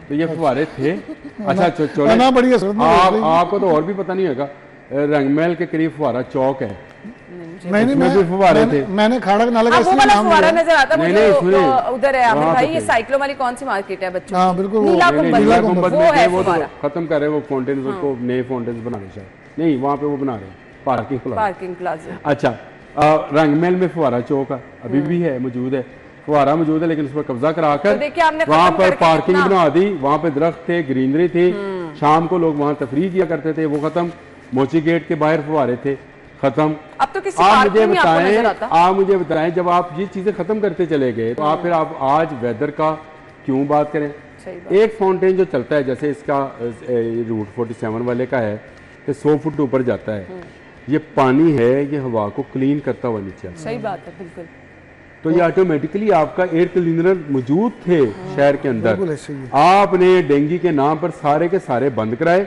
तो ये फुहारे थे। अच्छा आपको तो और भी पता नहीं होगा, रंगमहल के करीब फुहारा चौक है, मैंने खाड़क नाले का इसलिए नाम लिया। नजर आता मुझे उधर है आमिर भाई, ये साइक्लो वाली कौन सी मार्केट है बच्चों? हाँ बिल्कुल, नीला गुंबद में वो खत्म कर रहे, वो फाउंटेन उसको नए फाउंटेन बना रहे, शायद नहीं, वहाँ पे वो बना रहे पार्किंग प्लाजा। अच्छा, रंगमहल में फुहारा चौक अभी भी है, मौजूद है, फुहारा मौजूद है, लेकिन उस पर कब्जा कराकर वहाँ पर पार्किंग बना दी। वहाँ पे दरख्त थे, ग्रीनरी थी, शाम को लोग वहाँ तफरीह किया करते थे, वो खत्म। मोची गेट के बाहर फुहारे थे, खत्म। अब तो किसी आप मुझे बताएं, जब आप ये चीजें खत्म करते चले गए, तो आप फिर आप आज वेदर का क्यों बात करें? एक फाउंटेन जो चलता है, जैसे इसका रूट 47 वाले का है, कि 100 फुट ऊपर जाता है, ये पानी है, ये हवा को क्लीन करता हुआ नीचे। सही बात है, बिल्कुल। तो ये ऑटोमेटिकली आपका एयर क्लीनर मौजूद थे शहर के अंदर, आपने डेंगू के नाम पर सारे के सारे बंद कराए,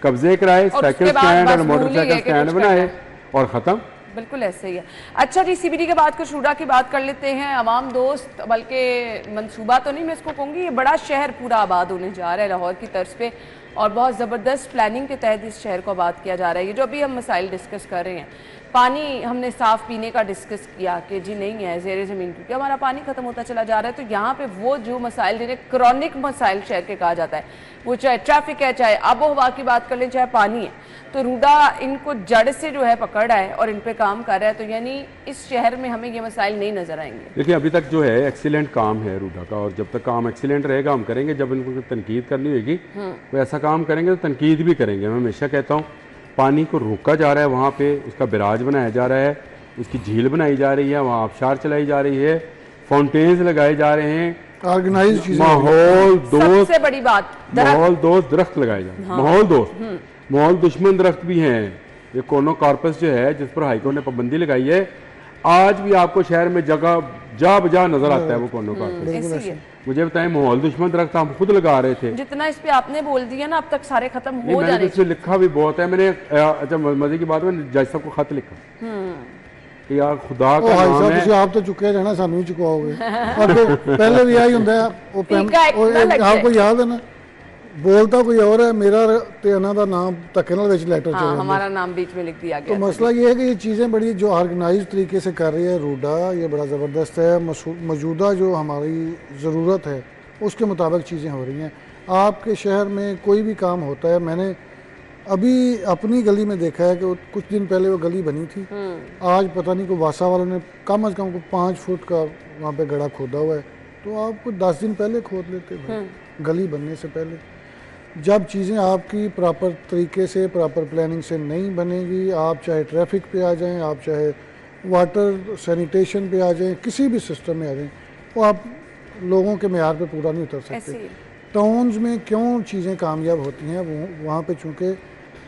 कब्जे कराए, साइकिल स्टैंड और मोटरसाइकिल स्टैंड बनाए और खत्म। बिल्कुल ऐसे ही है। अच्छा जी, CBD के बाद कुछ रूडा की बात कर लेते हैं। अवाम दोस्त, बल्कि मंसूबा तो नहीं मैं इसको कहूँगी, ये बड़ा शहर पूरा आबाद होने जा रहा है लाहौर की तर्ज पे, और बहुत ज़बरदस्त प्लानिंग के तहत इस शहर को आबाद किया जा रहा है। ये जो अभी हम मसाइल डिस्कस कर रहे हैं, पानी हमने साफ़ पीने का डिस्कस किया कि जी नहीं है ज़ेर ज़मीन, क्योंकि हमारा पानी ख़त्म होता चला जा रहा है। तो यहाँ पे वो जो मसाइल जिन्हें क्रॉनिक मसाइल शहर के कहा जाता है, वो चाहे ट्रैफिक है, चाहे आबो हवा की बात कर लें, चाहे पानी है, तो रूडा इनको जड़ से जो है पकड़ रहा है और इन पे काम कर रहा है। तो यानी इस शहर में हमें ये मसाइल नहीं नज़र आएंगे। देखिए अभी तक जो है एक्सीलेंट काम है रूडा का, और जब तक काम एक्सीलेंट रहेगा हम करेंगे। जब इनको तनकीद करनी होगी तो ऐसा काम करेंगे, तो तनकीद भी करेंगे। मैं हमेशा कहता हूँ पानी को रोका जा रहा है, वहाँ पे उसका बिराज बनाया जा रहा है, उसकी झील बनाई जा रही है, वहाँ आबशार चलाई जा रही है, फाउंटेन्स लगाए जा रहे हैं, ऑर्गेनाइज चीजें, माहौल दोस्त, सबसे बड़ी बात माहौल दोस्त दरख्त लगाए जा रहे हैं। माहौल दोस्त, माहौल दुश्मन दरख्त भी हैं। ये कोनो कार्पस जो है जिस पर हाईकोर्ट ने पाबंदी लगाई है, आज भी आपको शहर में जगह जा बजा नजर आता है वो कोनो कार्पस। मुझे बताएं, माहौल दुश्मन दरख्त हम खुद लगा रहे थे। जितना इस पे आपने बोल दिया ना, अब तक सारे खत्म हो जाने। मैंने इसमें लिखा भी बहुत है। मैंने अच्छा मजे की बात है, जज साहब को खत लिखा कि यार खुदा का नाम है, आप तो चुके रहना, सानू ही चुकाओगे। और पहले भी यही होता है, आपको याद है ना, बोलता कोई और है, मेरा ते इन्हां दा नाम धक्के नाल विच लेटर चल, हमारा नाम बीच में लिख दिया गया। तो मसला ये है कि ये चीज़ें बड़ी जो ऑर्गेनाइज तरीके से कर रही है रूडा, ये बड़ा ज़बरदस्त है। मौजूदा जो हमारी ज़रूरत है उसके मुताबिक चीज़ें हो रही हैं। आपके शहर में कोई भी काम होता है, मैंने अभी अपनी गली में देखा है कि कुछ दिन पहले वो गली बनी थी, आज पता नहीं को वासा वालों ने कम अज़ कम को 5 फुट का वहाँ पे गड्ढा खोदा हुआ है। तो आप कुछ 10 दिन पहले खोद लेते भाई, गली बनने से पहले। जब चीज़ें आपकी प्रॉपर तरीके से, प्रॉपर प्लानिंग से नहीं बनेगी, आप चाहे ट्रैफिक पे आ जाएं, आप चाहे वाटर सैनिटेशन पे आ जाएं, किसी भी सिस्टम में आ जाएं, वो आप लोगों के मेयार पे पूरा नहीं उतर सकते। टाउन्स में क्यों चीज़ें कामयाब होती हैं, वो वहाँ पे चूँकि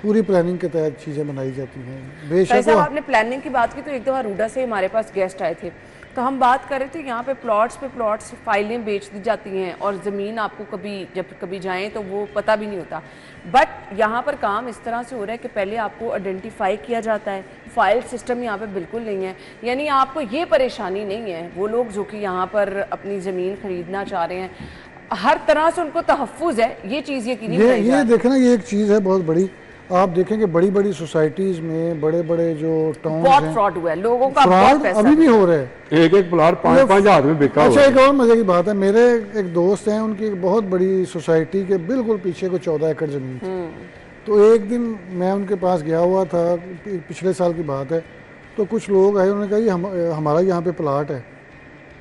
पूरी प्लानिंग के तहत चीज़ें बनाई जाती हैं। बेशक आपने प्लानिंग की बात की, तो एक दफ़ा रूडा से हमारे पास गेस्ट आए थे, तो हम बात कर रहे थे यहाँ पे प्लॉट्स फाइलें बेच दी जाती हैं, और ज़मीन आपको कभी जाएं तो वो पता भी नहीं होता। बट यहाँ पर काम इस तरह से हो रहा है कि पहले आपको आइडेंटिफाई किया जाता है, फाइल सिस्टम यहाँ पे बिल्कुल नहीं है। यानी आपको ये परेशानी नहीं है, वो लोग जो कि यहाँ पर अपनी ज़मीन खरीदना चाह रहे हैं, हर तरह से उनको तहफ़्फ़ुज़ है, ये चीज़ यकीनी ये देखें ना, ये एक चीज़ है बहुत बड़ी। आप देखेंगे बड़ी बड़ी सोसाइटीज में बड़े बड़े जो टाउन बहुत फ्रॉड हुआ है, लोगों का बहुत पैसा अभी भी हो रहा है। एक प्लॉट 5-5 हज़ार में बिका हुआ है। अच्छा, एक और मजे की बात है, मेरे एक दोस्त हैं, उनकी एक बहुत बड़ी सोसाइटी के बिल्कुल पीछे को 14 एकड़ जमीन थी। तो एक दिन मैं उनके पास गया हुआ था, पिछले साल की बात है, तो कुछ लोग आए, उन्होंने कहा ये हमारा यहाँ पे प्लाट है,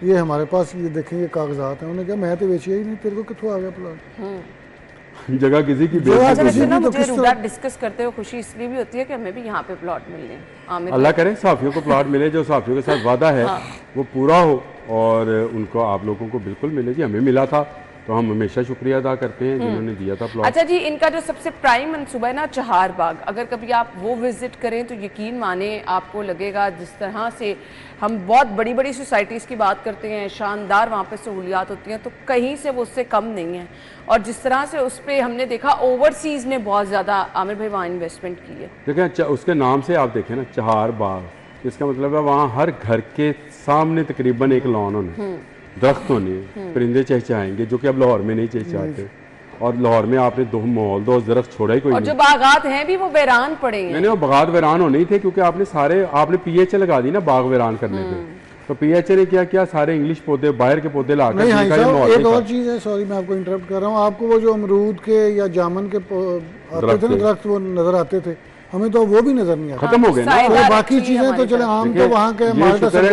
ये हमारे पास, ये देखें ये कागजात हैं। उन्होंने कहा मैं तो बेची ही नहीं, तेरे को कितों आ गया प्लाट? जगह किसी की मुझे रूडा डिस्कस करते हुए खुशी इसलिए भी होती है कि हमें भी यहाँ पे प्लॉट मिले। अल्लाह करे साफियों को प्लॉट मिले, जो साफियों के साथ वादा है वो पूरा हो, और उनको आप लोगों को बिल्कुल मिले। जी हमें मिला था तो हम हमेशा शुक्रिया अदा करते हैं जिन्होंने दिया था प्लॉट। अच्छा जी, इनका जो सबसे प्राइम मनसूबा है ना चहार बाग, अगर कभी आप वो विजिट करें तो यकीन माने आपको लगेगा जिस तरह से हम बहुत बड़ी बड़ी सोसाइटीज़ की बात करते हैं, शानदार वहाँ पे सहूलियात होती हैं, तो कहीं से वो उससे कम नहीं है। और जिस तरह से उस पर हमने देखा ओवरसीज़ ने बहुत ज़्यादा आमिर भाई वहाँ इन्वेस्टमेंट की है। देखें उसके नाम से आप देखें ना, चहार बाग, इसका मतलब है वहाँ हर घर के सामने तकरीबन एक लॉन होना, दरख्त होने, परिंदे चहचहाएंगे, जो कि अब लाहौर में नहीं चहचहाते। और लाहौर में आपने दो माहौल दो दरख्त छोड़ा ही कोई और नहीं। जो बागात हैं भी वो वीरान पड़े हैं। नहीं, वो बागात वीरान होने ही थे, क्योंकि आपने PHA लगा दी ना बाग वीरान करने पे। तो PHA ने क्या किया, सारे इंग्लिश पौधे, बाहर के पौधे लाकर। एक और चीज़ है, सॉरी मैं आपको इंटरप्ट कर रहा हूँ, आपको वो जो अमरूद के या जामन के आते थे ना दरख्त, वो नजर आते थे, हमें तो वो भी नजर नहीं आता, खत्म हो गए ना। तो बाकी चीजें तो चले, आम तो वहाँ के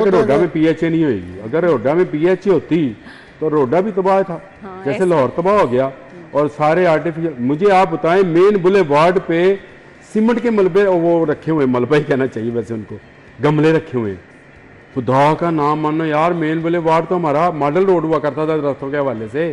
रोडा में PHA नहीं होगी। अगर रोडा में PHA होती तो रोडा भी तबाह था, जैसे लाहौर तबाह हो गया। और सारे आर्टिफिशियल, मुझे आप बताएं, मेन बुलेवार्ड पे सीमेंट के मलबे वो रखे हुए, मलबा ही कहना चाहिए वैसे उनको, गमले रखे हुए। खुदा का नाम मानो यार, मेन बुलेवार्ड तो हमारा मॉडल रोड हुआ करता था दरख्तों के हवाले से।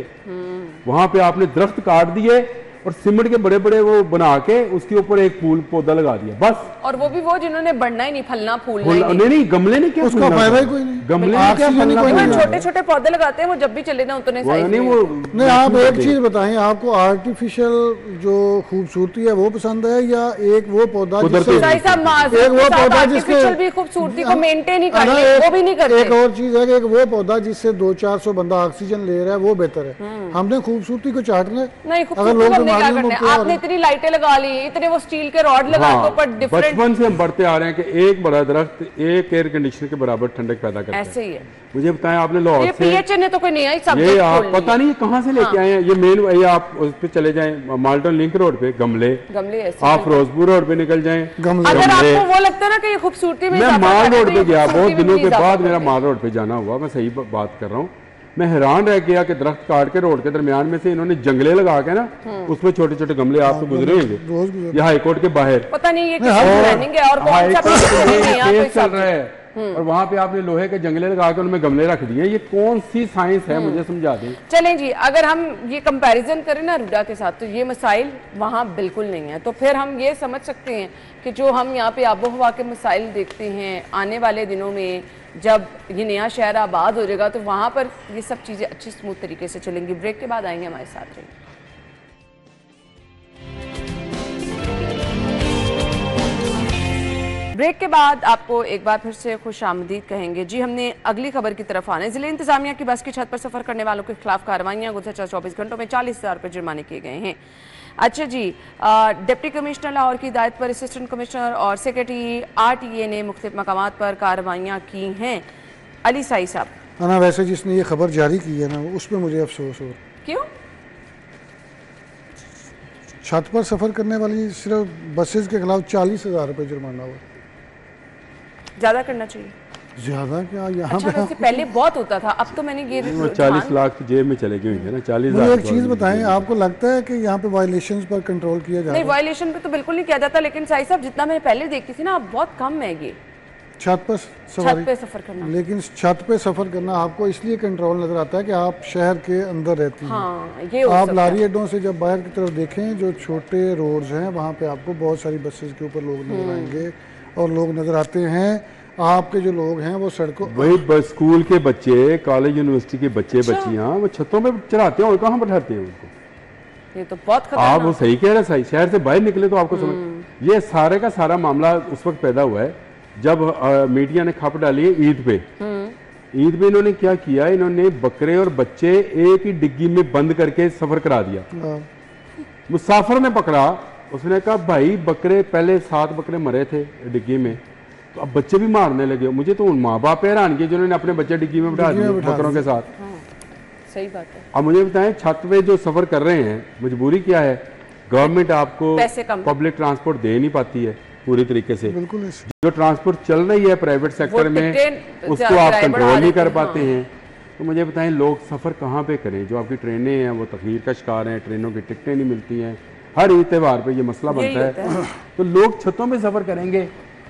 वहां पे आपने दरख्त काट दिए, और सीमेंट के बड़े बड़े वो बना के उसके ऊपर एक फूल पौधा लगा दिया बस। और वो भी वो जिन्होंने बढ़ना ही नहीं, फलना फूलना ही नहीं नहीं, गमले ने क्या उसका फूलना फायदा ही था? कोई नहीं। गमले ने क्या ऑक्सीजन ही फलना कोई था? नहीं। छोटे छोटे पौधे लगाते हैं वो जब भी चले ना उतने वो साइज नहीं में। वो नहीं, आप एक चीज बताएं, आपको आर्टिफिशियल जो खूबसूरती है वो पसंद है या एक वो पौधा कुदरती जिससे साइज साहब माजूद एक वो के साथ पौधा जिसके आर्टिफिशियल भी खूबसूरती को मेंटेन ही है ना, करते, वो भी नहीं करते। एक और चीज है कि एक वो पौधा जिससे 200-400 बंदा ऑक्सीजन ले रहा है वो बेहतर है। हमने खूबसूरती को चाटना है। नहीं, अगर खूबसूरती लोग को हमने क्या बीमारियों में करना है? मुब्तला हो आपने रहे हैं। इतनी लाइटें लगा ली, इतने वो स्टील के रॉड लगा हाँ, दो, पर डिफरेंट बचपन से हम बढ़ते आ रहे हैं कि एक बड़ा दरख्त एक एयर कंडीशनर के बराबर ठंडक पैदा करता है। ऐसे ही है। मुझे बताएं, आपने लाहौर ये से पीएचए ने तो कोई नया ही ये सब्जेक्ट आप खोल पता लिया। नहीं कहाँ से लेके आए हैं ये मेन, ये आप उस पे चले जाएं माल्टन लिंक रोड पे गमले, गमले ऐसे आप फिरोजपुर रोड पे निकल जाएं गमले। अगर गमले। आपको वो लगता है ना कि ये खूबसूरती में मैं इजाफा माल कर रहे हैं, रोड तो पे ये गया बहुत खूबसूरती में दिनों भी के इजाफा बाद कर मेरा रहे हैं। माल रोड पे जाना हुआ, मैं सही बात कर रहा हूँ। मैं हैरान रह गया कि दरख्त काट के रोड के दरमियान में से इन्होंने जंगले लगा के ना उसमें छोटे छोटे गमले, आप तो गुजरे होंगे रोज गुजर ये हाईकोर्ट के बाहर पता नहीं ये किसकी प्लानिंग है और कौन सा हाईकोर्ट प्रोजेक्ट में है, यहाँ केस कोई चल सब रहा है और वहां पे आपने लोहे के जंगले लगा के उनमें गमले रख दिए। ये कौन सी साइंस है, मुझे समझा दें। चलें जी, अगर हम ये कंपैरिजन करें ना रुडा के साथ तो ये मसाइल वहाँ बिल्कुल नहीं है। तो फिर हम ये समझ सकते हैं कि जो हम यहाँ पे आबो हवा के मसाइल देखते हैं आने वाले दिनों में जब ये नया शहर आबाद हो जाएगा तो वहाँ पर ये सब चीज़ें अच्छी स्मूथ तरीके से चलेंगी। ब्रेक के बाद आएंगे हमारे साथ रहिए। ब्रेक के बाद आपको एक बार फिर से खुश आमदीद कहेंगे जी। हमने अगली खबर की तरफ आने, जिले इंतजामिया की बस की छत पर सफर करने वालों के खिलाफ कार्रवाइयां, गुज़श्ता 24 घंटों में 40,000 रुपये जुर्माने किए गए हैं। अच्छा जी, डिप्टी कमिश्नर लाहौर की हिदायत पर असिस्टेंट कमिश्नर और सेक्रेटरी RTA ने मुख्तलिफ मकामात पर कार्रवाइयाँ की हैं। अली साई साहब, ना वैसे जिसने ये खबर जारी की है ना उस पर मुझे अफसोस हो। क्यों? छत पर सफर करने वाली सिर्फ बसेस के खिलाफ 40,000 रुपये जुर्माना हुआ। ज़्यादा करना चाहिए। ज्यादा क्या यहाँ अच्छा, पे वैसे पहले बहुत होता था, अब तो मैंने ये 40 लाख की जेब में चले गए होंगे ना, 40,000। मुझे एक चीज़ बताएं, आपको लगता है कि यहाँ पे वायलेशंस पर कंट्रोल किया जा नहीं, रहा है? वायलेशन पे तो बिल्कुल नहीं किया जाता, लेकिन साई साहब जितना मैंने पहले देखती थी ना अब बहुत कम है ये छत पर छत सवारी, पे सफर करना। लेकिन छत पे सफर करना आपको इसलिए कंट्रोल नजर आता है कि आप शहर के अंदर रहती हैं। हाँ, ये हो आप सकता लारी है। अड्डों से जब बाहर की तरफ देखें, जो छोटे रोड्स हैं वहाँ पे आपको बहुत सारी बसेस के ऊपर लोग नजर आएंगे और लोग नजर आते हैं। आपके जो लोग हैं वो सड़कों वही स्कूल के बच्चे, कॉलेज यूनिवर्सिटी के बच्चे बच्चियां वो छतों पे चढ़ाते हैं और कहाँ बैठाते हैं उनको। ये तो बहुत आप खतरनाक। वो सही कह रहे हैं, सही शहर से बाहर निकले तो आपको समझ। ये सारे का सारा मामला उस वक्त पैदा हुआ है जब मीडिया ने खप डाली है ईद पे। ईद पे इन्होंने क्या किया, इन्होंने बकरे और बच्चे एक ही डिग्गी में बंद करके सफर करा दिया। मुसाफिर ने पकड़ा, उसने कहा भाई बकरे पहले 7 बकरे मरे थे डिग्गी में, तो अब बच्चे भी मारने लगे। मुझे तो उन माँ बाप हैरान किए जिन्होंने अपने बच्चे डिग्गी में बिठा दिए बकरों के साथ। हाँ, सही बात है। अब मुझे बताएं, छत पे जो सफर कर रहे हैं मजबूरी क्या है? गवर्नमेंट आपको पैसे कम। पब्लिक ट्रांसपोर्ट दे नहीं पाती है पूरी तरीके से। बिल्कुल जो ट्रांसपोर्ट चल रही है प्राइवेट सेक्टर में टिकटें उसको आप किराए बढ़ा कंट्रोल नहीं देते कर हैं, पाते हैं। तो मुझे बताएं लोग सफ़र कहाँ पे करें? जो आपकी ट्रेनें हैं वो तखीर का शिकार हैं, ट्रेनों की टिकटें नहीं मिलती हैं, हर ईद त्यौहार पे ये मसला यही बनता होता है। तो लोग छतों पे सफ़र करेंगे।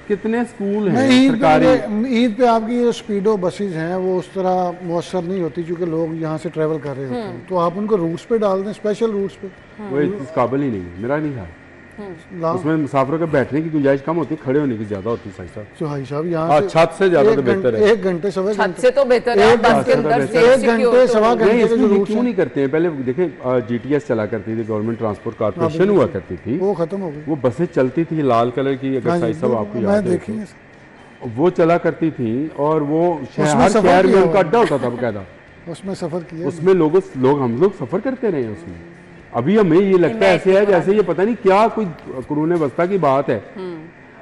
कितने स्कूल हैं नहीं, सरकारी? ईद पे आपकी जो स्पीडो बसेज हैं वो उस तरह मुअस्सर नहीं होती क्योंकि लोग यहाँ से ट्रैवल कर रहे होते हैं। तो आप उनको रूट्स पे डाल दें, स्पेशल रूट्स पे। वो इस काबिल ही नहीं है, मेरा नहीं है। लाओ। उसमें मुसाफिरों के बैठने की गुंजाइश कम होती है, खड़े होने की ज़्यादा होती है। सही साहब जो भाई साहब यहाँ हाँ, छत से ज़्यादा तो बेहतर है। 1 घंटे सवा छत से तो बेहतर है, एक बस के घंटे अंदर बेहतर से है। 1 घंटे सवा नहीं, घंटे के इसमें जो ये रूट्स क्यों हैं नहीं करते हैं? पहले देखें GTS चला करती थी, गवर्नमेंट ट्रांसपोर्ट कॉर्पोरेशन हुआ करती थी, वो खत्म हो गई। वो बसें चलती थी लाल कलर की, अगर हाँ साई जी, साहब आपको मैं याद है देखी है। तो। वो चला करती थी और वो उसमें हर सफर शहर में किया उनका हुआ। अड्डा होता था बकायदा। उसमें सफर किया। उसमें लोग हम लोग सफर करते रहे हैं उसमें। अभी हमें ये लगता है ऐसे है जैसे ये पता नहीं क्या कोई कुरूने वस्ता की बात है।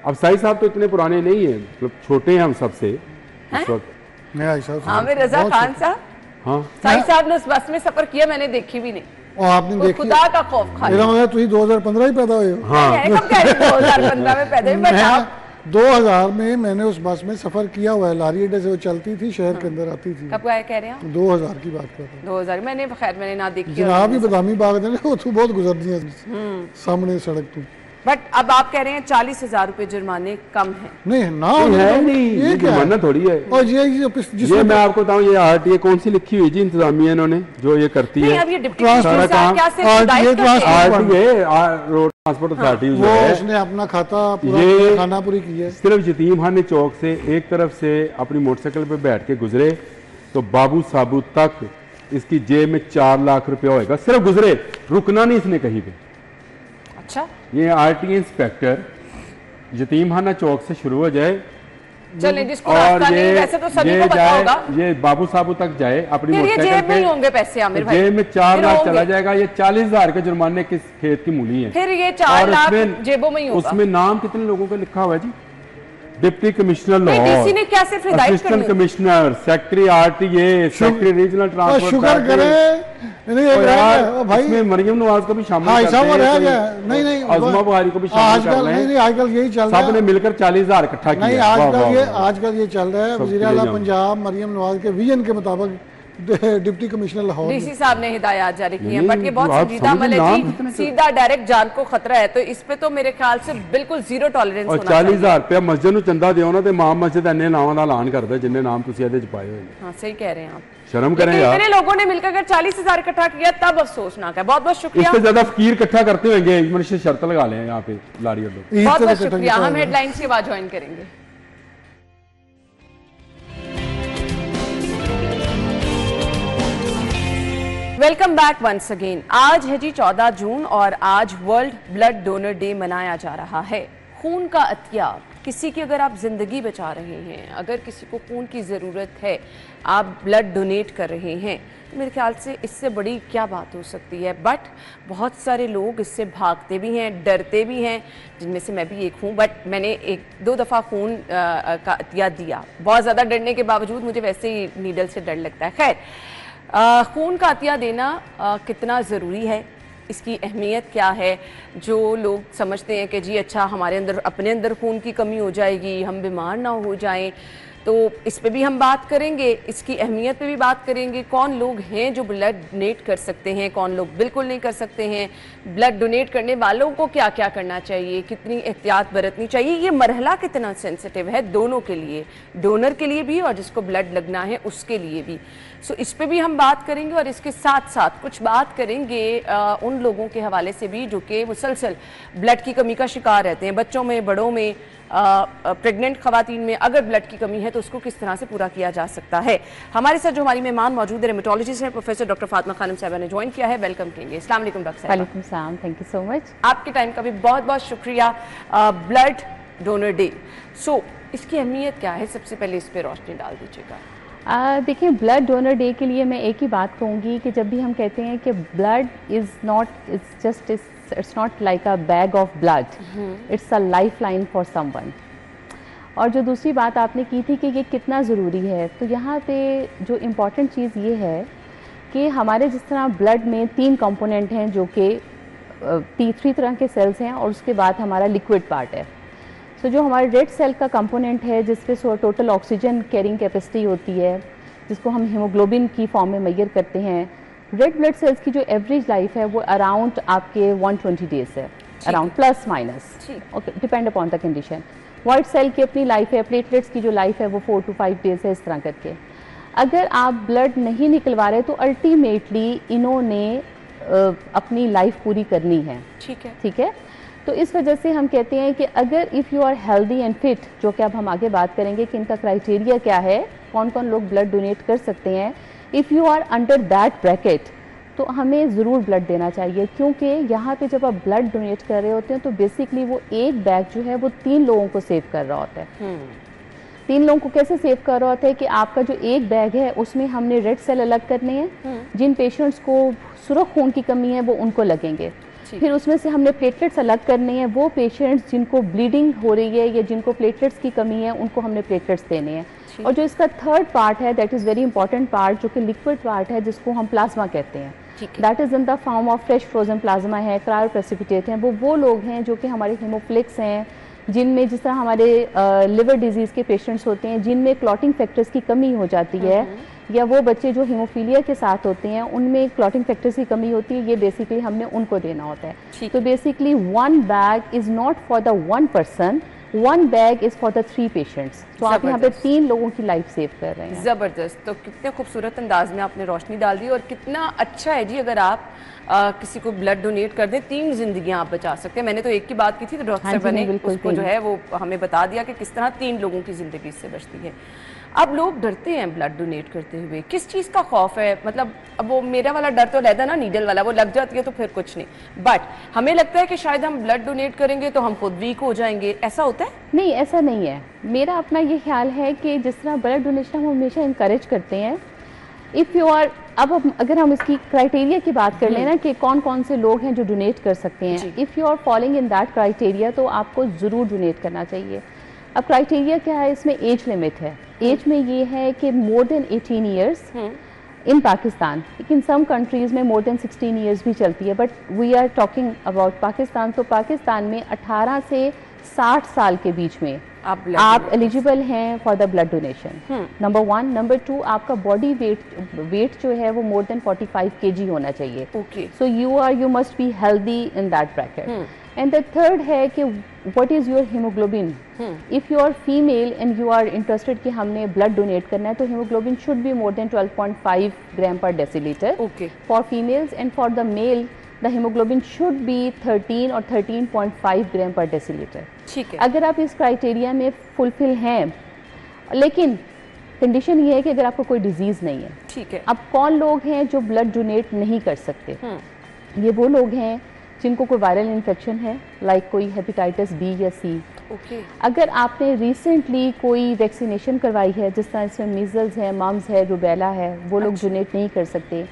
अब साई साहब तो इतने पुराने नहीं है, मतलब छोटे हैं हम सबसे इस वक्त। मैं भाई साहब आमिर रजा खान साहब, हाँ साई साहब ने उस बस में सफर किया, मैंने देखी भी नहीं। और आपने कोई देखी, खुदा का खौफ खा मेरा मतलब तुम 2015 ही पैदा हुए हो। नहीं, कब कह रहे हैं 2015 में पैदा हुई, बट मैं आप 2000 में मैंने उस बस में सफर किया हुआ है। लारी अड्डे से वो चलती थी, शहर के अंदर आती थी। कब क्या कह रहे हैं? 2000 की बात कर रहा हूँ। 2000 मैंने खैर मैंने ना देखी। जनाब ही बदामी बाग ने वो तू बहुत गुजरती है सामने सड़क तू। बट अब आप कह रहे हैं 40,000 रुपए जुर्माने कम है। नहीं ना है नहीं, ये क्या जुर्माना है? थोड़ी है। और ये ये मैं आपको बताऊं, ये आरटीए कौन सी लिखी हुई जी इंतजामिया इन्होंने जो ये करती नहीं, है। अब ये डिप्टी ट्रांसपोर्ट कमिश्नर साहब क्या सिर्फ और हिदायत ये करते हैं? आरटीए रोड ट्रांसपोर्ट अथॉरिटी जो वो है, उसने अपना खाता पूरा ये खाना पूरी की है। सिर्फ यतीम खाने चौक से एक तरफ से अपनी मोटरसाइकिल पे बैठ के गुजरे तो बाबू साबू तक इसकी जेब में 4 लाख रुपया होएगा, सिर्फ गुजरे, रुकना नहीं इसने कहीं पे। अच्छा, ये आरटीए इंस्पेक्टर यतीम खाना चौक से शुरू हो जाए चले जिसको और रास्ता नहीं, ये वैसे तो सभी को पता जाए, होगा। ये बाबू साबू तक जाए अपनी फिर ये मोटरसाइकिल जेब में ही होंगे पैसे आमिर भाई, जेब में 4 फिर लाख होंगे। चला जाएगा। ये 40,000 के जुर्माने किस खेत की मूली है। फिर ये 4 और लाख उसमें- जेबों में ही होगा। उसमें नाम कितने लोगों का लिखा हुआ है जी? डिप्टी कमिश्नर नहीं, लाहौर, डीसी ने क्या सिर्फ हिदायत असिस्टेंट करनी होगी? Commissioner, secretary RTA, secretary regional transport. Sugar करें, नहीं एक रह गया ओ भाई। इसमें मरियम नवाज को भी शामिल हाँ, करते ऐसा वो हैं, रह कोई गया। नहीं अज़मा बुखारी को भी शामिल कर आजकल रहे नहीं, हैं। आजकल यही चल रहा सबने है। मिलकर 40,000 इकट्ठा किया। नहीं, वाह, वाह, वाह। आजकल ये चल रहा है सब वज़ीर चले आला जाओ। पंजाब मरियम नवाज के विजन के मुताबिक डिप्टी कमिश्नर लाहौर डीसी साहब ने हिदायत जारी की है, नहीं, बट ये बहुत आप संजीदा समझे अमल है नाम जी, कितने सीधा डायरेक्ट जान को खतरा है, तो इस पे तो मेरे ख्याल से बिल्कुल जीरो टॉलरेंस और होना चाहिए। 40,000 रुपया मस्जिद ਨੂੰ ਚੰਦਾ ਦਿਓ ਨਾ ਤੇ ਇਮਾਮ ਮਸਜਿਦ ਇੰਨੇ ਨਾਵਾਂ ਦਾ ਐਲਾਨ ਕਰਦਾ ਜਿੰਨੇ ਨਾਮ ਤੁਸੀਂ ਇਹਦੇ ਚ ਪਾਏ ਹੋਏ ਨੇ। हाँ, सही कह रहे हैं आप। शर्म करें लेकिन यार। इतने लोगों ने मिलकर अगर 40,000 इकट्ठा किया तब अफसोसनाक है। बहुत बहुत शुक्रिया, इससे ज्यादा फकीर इकट्ठा करते होंगे, मनुष्य शर्त लगा लें यहाँ पे लाड़ी अड्डो। बहुत बहुत शुक्रिया। हम हेडलाइंस के बाद ज्वाइन करेंगे। Welcome back once again. आज है जी 14 जून और आज वर्ल्ड ब्लड डोनर डे मनाया जा रहा है। खून का अतिया, किसी की अगर आप जिंदगी बचा रहे हैं, अगर किसी को खून की ज़रूरत है, आप ब्लड डोनेट कर रहे हैं, तो मेरे ख्याल से इससे बड़ी क्या बात हो सकती है। बट बहुत सारे लोग इससे भागते भी हैं, डरते भी हैं, जिनमें से मैं भी एक हूँ। बट मैंने 1-2 दफ़ा खून का अतिया दिया। बहुत ज़्यादा डरने के बावजूद मुझे वैसे ही नीडल से डर लगता है। खैर, खून का अतिया देना कितना ज़रूरी है, इसकी अहमियत क्या है। जो लोग समझते हैं कि जी अच्छा हमारे अंदर अपने अंदर खून की कमी हो जाएगी, हम बीमार ना हो जाएं, तो इस पे भी हम बात करेंगे, इसकी अहमियत पे भी बात करेंगे। कौन लोग हैं जो ब्लड डोनेट कर सकते हैं, कौन लोग बिल्कुल नहीं कर सकते हैं, ब्लड डोनेट करने वालों को क्या क्या करना चाहिए, कितनी एहतियात बरतनी चाहिए, ये मरहला कितना सेंसिटिव है दोनों के लिए, डोनर के लिए भी और जिसको ब्लड लगना है उसके लिए भी। सो इस पे भी हम बात करेंगे और इसके साथ साथ कुछ बात करेंगे उन लोगों के हवाले से भी जो कि मुसलसल ब्लड की कमी का शिकार रहते हैं, बच्चों में, बड़ों में, प्रेग्नेंट खवातीन में अगर ब्लड की कमी है तो उसको किस तरह से पूरा किया जा सकता है। हमारे साथ जो हमारी मेहमान मौजूद है, रेमेटोलॉजिस्ट हैं प्रोफेसर डॉक्टर फातिमा खानम साहिबा ने ज्वाइन किया है। वेलकम करेंगे। अस्सलाम वालेकुम डॉक्टर साहिबा। वालेकुम सलाम, थैंक यू सो मच। आपके टाइम का भी बहुत बहुत शुक्रिया। ब्लड डोनर डे, सो इसकी अहमियत क्या है, सबसे पहले इस पर रोशनी डाल दीजिएगा। देखिए, ब्लड डोनर डे के लिए मैं एक ही बात कहूँगी कि जब भी हम कहते हैं कि blood it's not like a bag of blood, it's a life line for someone. और जो दूसरी बात आपने की थी कि ये कितना ज़रूरी है, तो यहाँ पे जो इम्पॉर्टेंट चीज़ ये है कि हमारे जिस तरह ब्लड में 3 कंपोनेंट हैं जो कि 3 तरह के सेल्स हैं और उसके बाद हमारा लिक्विड पार्ट है। सो जो हमारे रेड सेल का कंपोनेंट है जिसपे टोटल ऑक्सीजन कैरिंग कैपेसिटी होती है, जिसको हम हीमोग्लोबिन की फॉर्म में मेजर करते हैं, रेड ब्लड सेल्स की जो एवरेज लाइफ है वो अराउंड आपके 120 डेज है, around plus minus, okay, depend upon the condition. White cell की अपनी लाइफ है, प्लेटलेट्स की जो लाइफ है वो 4 to 5 डेज है, इस तरह करके। अगर आप ब्लड नहीं निकलवा रहे तो अल्टीमेटली इन्होंने अपनी लाइफ पूरी करनी है, ठीक है। तो इस वजह से हम कहते हैं कि अगर if you are healthy and fit, जो कि अब हम आगे बात करेंगे कि इनका क्राइटेरिया क्या है, कौन कौन लोग ब्लड डोनेट कर सकते हैं, if you are under that bracket तो हमें ज़रूर ब्लड देना चाहिए। क्योंकि यहाँ पे जब आप ब्लड डोनेट कर रहे होते हैं तो बेसिकली वो एक बैग जो है वो 3 लोगों को सेव कर रहा होता है। 3 लोगों को कैसे सेव कर रहा होता है कि आपका जो एक बैग है उसमें हमने रेड सेल अलग करने हैं, जिन पेशेंट्स को सुर्ख खून की कमी है वो उनको लगेंगे, फिर उसमें से हमने प्लेटलेट्स अलग करने हैं, वो पेशेंट्स जिनको ब्लीडिंग हो रही है या जिनको प्लेटलेट्स की कमी है उनको हमने प्लेटलेट्स देने हैं। और जो इसका थर्ड पार्ट है, that is very important part, जो कि लिक्विड पार्ट है जिसको हम प्लाज्मा कहते हैं, that is in the form of fresh frozen plasma है, क्रायो प्रेसिपिटेट हैं। वो लोग हैं जो कि हमारे हीमोफिलिक्स हैं, जिनमें जिस तरह हमारे लिवर डिजीज़ के पेशेंट्स होते हैं जिनमें क्लॉटिंग फैक्टर्स की कमी हो जाती है, या वो बच्चे जो हीमोफीलिया के साथ होते हैं उनमें क्लॉटिंग फैक्टर्स की कमी होती है, ये बेसिकली हमने उनको देना होता है। तो basically 1 bag is not for the 1 person, 1 bag is for the 3 patients. तो आप यहाँ पे 3 लोगों की लाइफ सेव कर रहे हैं। ज़बरदस्त। तो कितने खूबसूरत अंदाज में आपने रोशनी डाल दी, और कितना अच्छा है जी अगर आप किसी को ब्लड डोनेट कर दें, 3 जिंदगियां आप बचा सकते हैं। मैंने तो एक की बात की थी, तो डॉक्टर साहब ने उसको जो है वो हमें बता दिया कि किस तरह 3 लोगों की ज़िंदगी इससे बचती है। अब लोग डरते हैं ब्लड डोनेट करते हुए, किस चीज़ का खौफ है? मतलब अब वो मेरा वाला डर तो रहता है ना, नीडल वाला, वो लग जाती है तो फिर कुछ नहीं, बट हमें लगता है कि शायद हम ब्लड डोनेट करेंगे तो हम खुद वीक हो जाएंगे, ऐसा होता है? नहीं, ऐसा नहीं है। मेरा अपना ये ख्याल है कि जिस तरह ब्लड डोनेशन हम हमेशा इंकरेज करते हैं, इफ़ यू आर, अब अगर हम इसकी क्राइटेरिया की बात कर लेना कि कौन कौन से लोग हैं जो डोनेट कर सकते हैं, if you are following in that criteria तो आपको ज़रूर डोनेट करना चाहिए। अब क्राइटेरिया क्या है, इसमें एज लिमिट है। एज में ये है कि more than 18 years in Pakistan, लेकिन सम कंट्रीज़ में मोर देन 16 ईयर्स भी चलती है, but we are talking about Pakistan. तो पाकिस्तान में 18 से 60 साल के बीच में आप एलिजिबल हैं for the blood donation, number 1। Number 2, आपका बॉडी वेट जो है वो मोर देन 45 kg होना चाहिए। So you must be healthy in that bracket. And the third है कि what is your haemoglobin. If you are female and you are interested कि हमने ब्लड डोनेट करना है, तो haemoglobin should be more than 12.5 gram per decilitre for females, and for the male the haemoglobin should be 13 और 13.5 ग्राम per decilitre. ठीक है, अगर आप इस क्राइटेरिया में फुलफिल हैं, लेकिन कंडीशन ये है कि अगर आपको कोई डिजीज़ नहीं है। ठीक है। अब कौन लोग हैं जो ब्लड डोनेट नहीं कर सकते? ये वो लोग हैं जिनको कोई वायरल इन्फेक्शन है, लाइक कोई हेपेटाइटिस बी या सी। अगर आपने रिसेंटली कोई वैक्सीनेशन करवाई है, जिस तरह इसमें मीजल्स है, मम्स है, रूबेला है, वो लोग डोनेट नहीं कर सकते।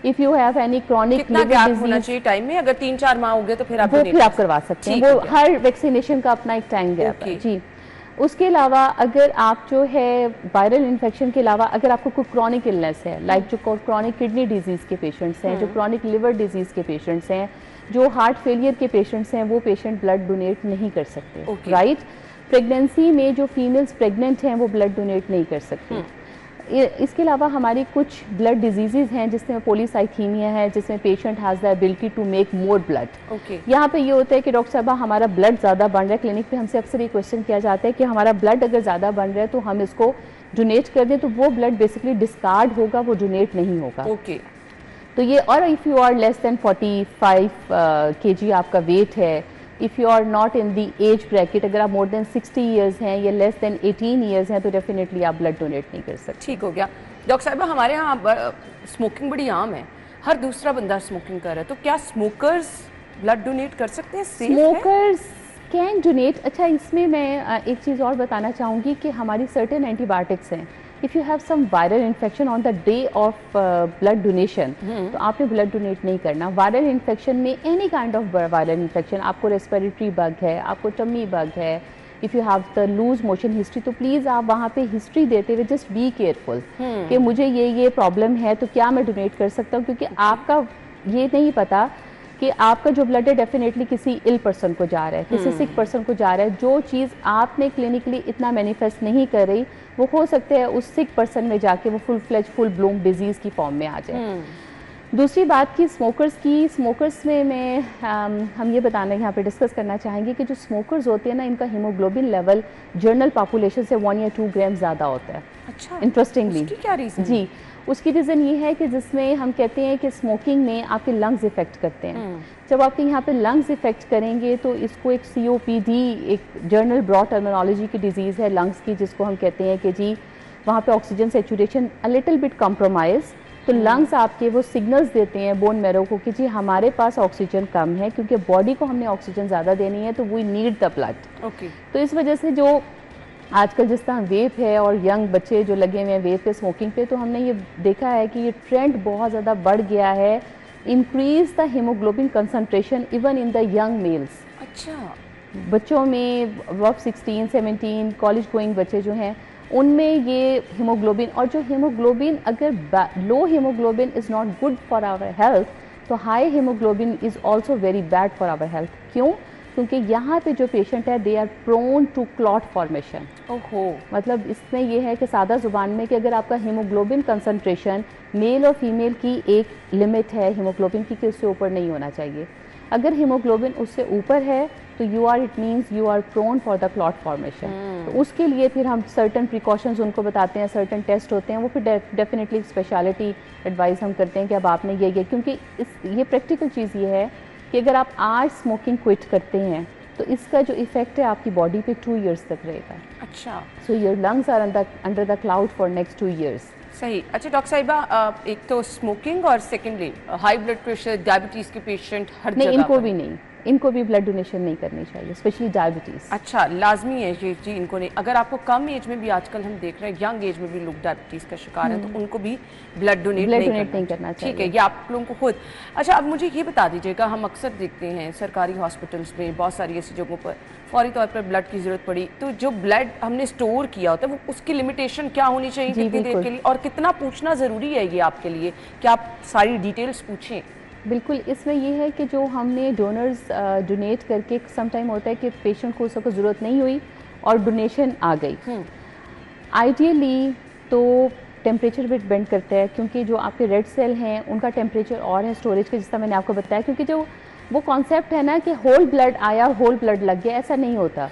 If you have any chronic liver disease time में, अगर 3-4 माह हो गए तो फिर आप करवा सकते हैं। वो हर वैक्सीनेशन का अपना एक टाइम गैप है जी। उसके अलावा अगर आप जो है वायरल इन्फेक्शन के अलावा अगर आपको कोई क्रॉनिक इलनेस है, लाइक जो क्रॉनिक किडनी डिजीज़ के पेशेंट्स हैं, जो क्रॉनिक लिवर डिजीज़ के पेशेंट्स हैं, जो हार्ट फेलियर के पेशेंट्स हैं, वो पेशेंट ब्लड डोनेट नहीं कर सकते। राइट। प्रेगनेंसी में जो फीमेल्स प्रेग्नेंट हैं वो ब्लड डोनेट नहीं कर सकती। इसके अलावा हमारी कुछ ब्लड डिजीज़ हैं जिसमें पॉलीसाइथीमिया है, जिसमें patient has the ability to make more blood. यहाँ पे ये होता है कि डॉक्टर साहब हमारा ब्लड ज़्यादा बन रहा है, क्लिनिक पे हमसे अक्सर ये क्वेश्चन किया जाता है कि हमारा ब्लड अगर ज़्यादा बन रहा है तो हम इसको डोनेट कर दें, तो वो ब्लड बेसिकली डिस्कार्ड होगा, वो डोनेट नहीं होगा। तो ये, और if you are less than 45 kg आपका वेट है, if you are not in the age bracket, अगर आप मोर देन 60 ईयर्स हैं या लेस देन 18 ईयर्स हैं, तो डेफिनेटली आप ब्लड डोनेट नहीं कर सकते। ठीक हो गया। डॉक्टर साहब हमारे यहाँ स्मोकिंग बड़ी आम है, हर दूसरा बंदा स्मोकिंग कर रहा है, तो क्या स्मोकर्स ब्लड डोनेट कर सकते हैं? Smokers can donate. अच्छा, इसमें मैं एक चीज़ और बताना चाहूँगी कि हमारी सर्टेन एंटीबायोटिक्स हैं। If you have some viral infection on the day of blood donation, तो आपने ब्लड डोनेट नहीं करना। वायरल इन्फेक्शन में any kind of viral infection, आपको रेस्पिरेटरी बग है, आपको टमी बग है, if you have the loose motion history, तो प्लीज़ आप वहाँ पे हिस्ट्री देते हुए जस्ट बी केयरफुल कि मुझे ये प्रॉब्लम है, तो क्या मैं डोनेट कर सकता हूँ, क्योंकि आपका ये नहीं पता कि आपका जो ब्लड है डेफिनेटली किसी इल पर्सन को जा रहा है, किसी सिक पर्सन को जा रहा है। जो चीज़ आपने क्लिनिकली इतना मैनिफेस्ट नहीं कर रही, वो हो सकता है उस सिक पर्सन में जाके वो full fledge full bloom disease की फॉर्म में आ जाए। दूसरी बात की स्मोकर्स में हम ये बताना यहाँ पे डिस्कस करना चाहेंगे कि जो स्मोकर्स होते हैं ना, इनका हीमोग्लोबिन लेवल जनरल पॉपुलेशन से 1 या 2 ग्राम ज़्यादा होता है। अच्छा, इंटरेस्टिंगली क्या रीज़न? जी, उसकी रीज़न ये है कि जिसमें हम कहते हैं कि स्मोकिंग में आपके लंग्स इफ़ेक्ट करते हैं। जब आपके यहाँ पे लंग्स इफ़ेक्ट करेंगे तो इसको एक COPD, एक जर्नल ब्रॉड टर्मिनोलॉजी की डिजीज़ है लंग्स की, जिसको हम कहते हैं कि जी वहाँ पे oxygen saturation a little bit compromise, तो लंग्स आपके वो सिग्नल्स देते हैं बोन मैरो को कि जी हमारे पास ऑक्सीजन कम है, क्योंकि बॉडी को हमने ऑक्सीजन ज़्यादा देनी है, तो वी नीड द ब्लड। तो इस वजह से जो आजकल जिस तरह वेप है और यंग बच्चे जो लगे हुए हैं वेप पे, स्मोकिंग पे, तो हमने ये देखा है कि ये ट्रेंड बहुत ज़्यादा बढ़ गया है। Increase the haemoglobin concentration even in the young mails. अच्छा, बच्चों में अब 16-17 कॉलेज गोइंग बच्चे जो हैं उनमें ये हीमोग्लोबिन, और जो हीमोग्लोबिन अगर low haemoglobin is not good for our health, तो high haemoglobin is also very bad for our health. क्यों? क्योंकि यहाँ पे जो पेशेंट है they are prone to clot formation. ओहो, मतलब इसमें ये है कि सादा ज़ुबान में कि अगर आपका हीमोग्लोबिन कंसंट्रेशन मेल और फीमेल की एक लिमिट है हीमोग्लोबिन की कि उससे ऊपर नहीं होना चाहिए। अगर हीमोग्लोबिन उससे ऊपर है तो it means you are prone for the clot formation. तो उसके लिए फिर हम सर्टन प्रिकॉशंस उनको बताते हैं, सर्टन टेस्ट होते हैं, वो फिर डेफिनेटली स्पेशलिटी एडवाइस हम करते हैं कि अब आपने ये क्योंकि ये प्रैक्टिकल चीज़ ये है कि अगर आप आज स्मोकिंग क्विट करते हैं तो इसका जो इफेक्ट है आपकी बॉडी पे 2 इयर्स तक रहेगा। अच्छा, so your lungs are under the cloud for next 2 years. सही। अच्छा डॉक्टर साहिबा, एक तो स्मोकिंग और secondly high blood pressure, diabetes के पेशेंट हर नहीं, जगह इनको पर भी नहीं, इनको भी ब्लड डोनेशन नहीं करनी चाहिए, स्पेशली डायबिटीज़। अच्छा, लाजमी है ये जी, इनको नहीं। अगर आपको कम एज में भी आजकल हम देख रहे हैं यंग एज में भी लोग डायबिटीज़ का शिकार हैं, तो उनको भी ब्लड डोनेट नहीं करना चाहिए। ठीक है, ये आप लोगों को खुद। अच्छा, अब मुझे ये बता दीजिएगा, हम अक्सर देखते हैं सरकारी हॉस्पिटल्स में बहुत सारी ऐसी जगहों पर फौरी तौर पर ब्लड की ज़रूरत पड़ी तो जो ब्लड हमने स्टोर किया होता है वो उसकी लिमिटेशन क्या होनी चाहिए, कितनी देर के लिए, और कितना पूछना ज़रूरी है ये आपके लिए कि आप सारी डिटेल्स पूछें? बिल्कुल, इसमें ये है कि जो हमने डोनर्स डोनेट करके सम टाइम होता है कि पेशेंट को उसको ज़रूरत नहीं हुई और डोनेशन आ गई। आइडियली तो टेम्परेचर पे डिपेंड करता है, क्योंकि जो आपके रेड सेल हैं उनका टेम्परेचर और है स्टोरेज का, जिसका मैंने आपको बताया, क्योंकि जो वो कॉन्सेप्ट है ना कि होल ब्लड आया होल ब्लड लग गया, ऐसा नहीं होता।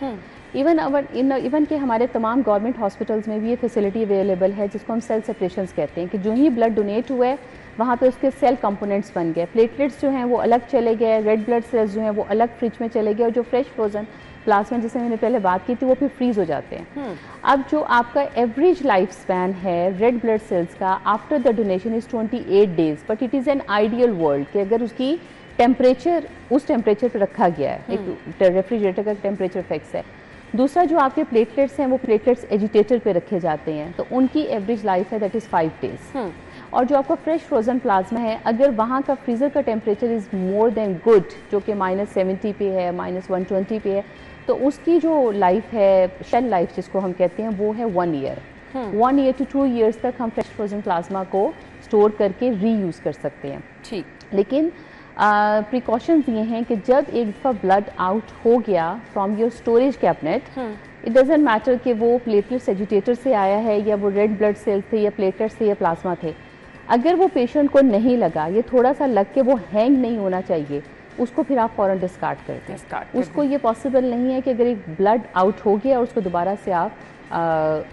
इवन कि हमारे तमाम गवर्नमेंट हॉस्पिटल्स में भी ये फैसिलिटी अवेलेबल है जिसको हम सेल सेपरेशंस कहते हैं, कि जो ही ब्लड डोनेट हुआ है वहाँ पे उसके सेल कंपोनेंट्स बन गए, प्लेटलेट्स जो हैं वो अलग चले गए, रेड ब्लड सेल्स जो हैं वो अलग फ्रिज में चले गए, और जो फ्रेश फ्रोजन प्लाज्मा जिसे मैंने पहले बात की थी वो फिर फ्रीज हो जाते हैं। अब जो आपका एवरेज लाइफ स्पैन है रेड ब्लड सेल्स का after the donation is 28 days, but it is an ideal world कि अगर उसकी टेम्परेचर उस टेम्परेचर पर रखा गया है, एक रेफ्रिजरेटर का टेम्परेचर फिक्स है। दूसरा जो आपके प्लेटलेट्स हैं वो प्लेटलेट्स एजिटेटर पे रखे जाते हैं, तो उनकी एवरेज लाइफ है दैट इज़ 5 डेज। और जो आपका फ्रेश फ्रोजन प्लाज्मा है, अगर वहाँ का फ्रीज़र का temperature is more than good, जो कि -70 पे है, -120 पे है, तो उसकी जो लाइफ है, शेल लाइफ जिसको हम कहते हैं, वो है 1 ईयर। 1 ईयर to 2 ईयर्स तक हम फ्रेश फ्रोजन प्लाज्मा को स्टोर करके रीयूज़ कर सकते हैं। ठीक, लेकिन प्रिकॉशंस ये हैं कि जब एक दफ़ा ब्लड आउट हो गया from your storage cabinet, it doesn't matter कि वो प्लेटलेट्स एजिटेटर से आया है या वो रेड ब्लड सेल्स थे या प्लेटलेट्स थे या प्लाज्मा थे, अगर वो पेशेंट को नहीं लगा, ये थोड़ा सा लग के वो हैंग नहीं होना चाहिए, उसको फिर आप फ़ौरन डिस्कार्ड कर दें। उसको ये पॉसिबल नहीं है कि अगर एक ब्लड आउट हो गया और उसको दोबारा से आप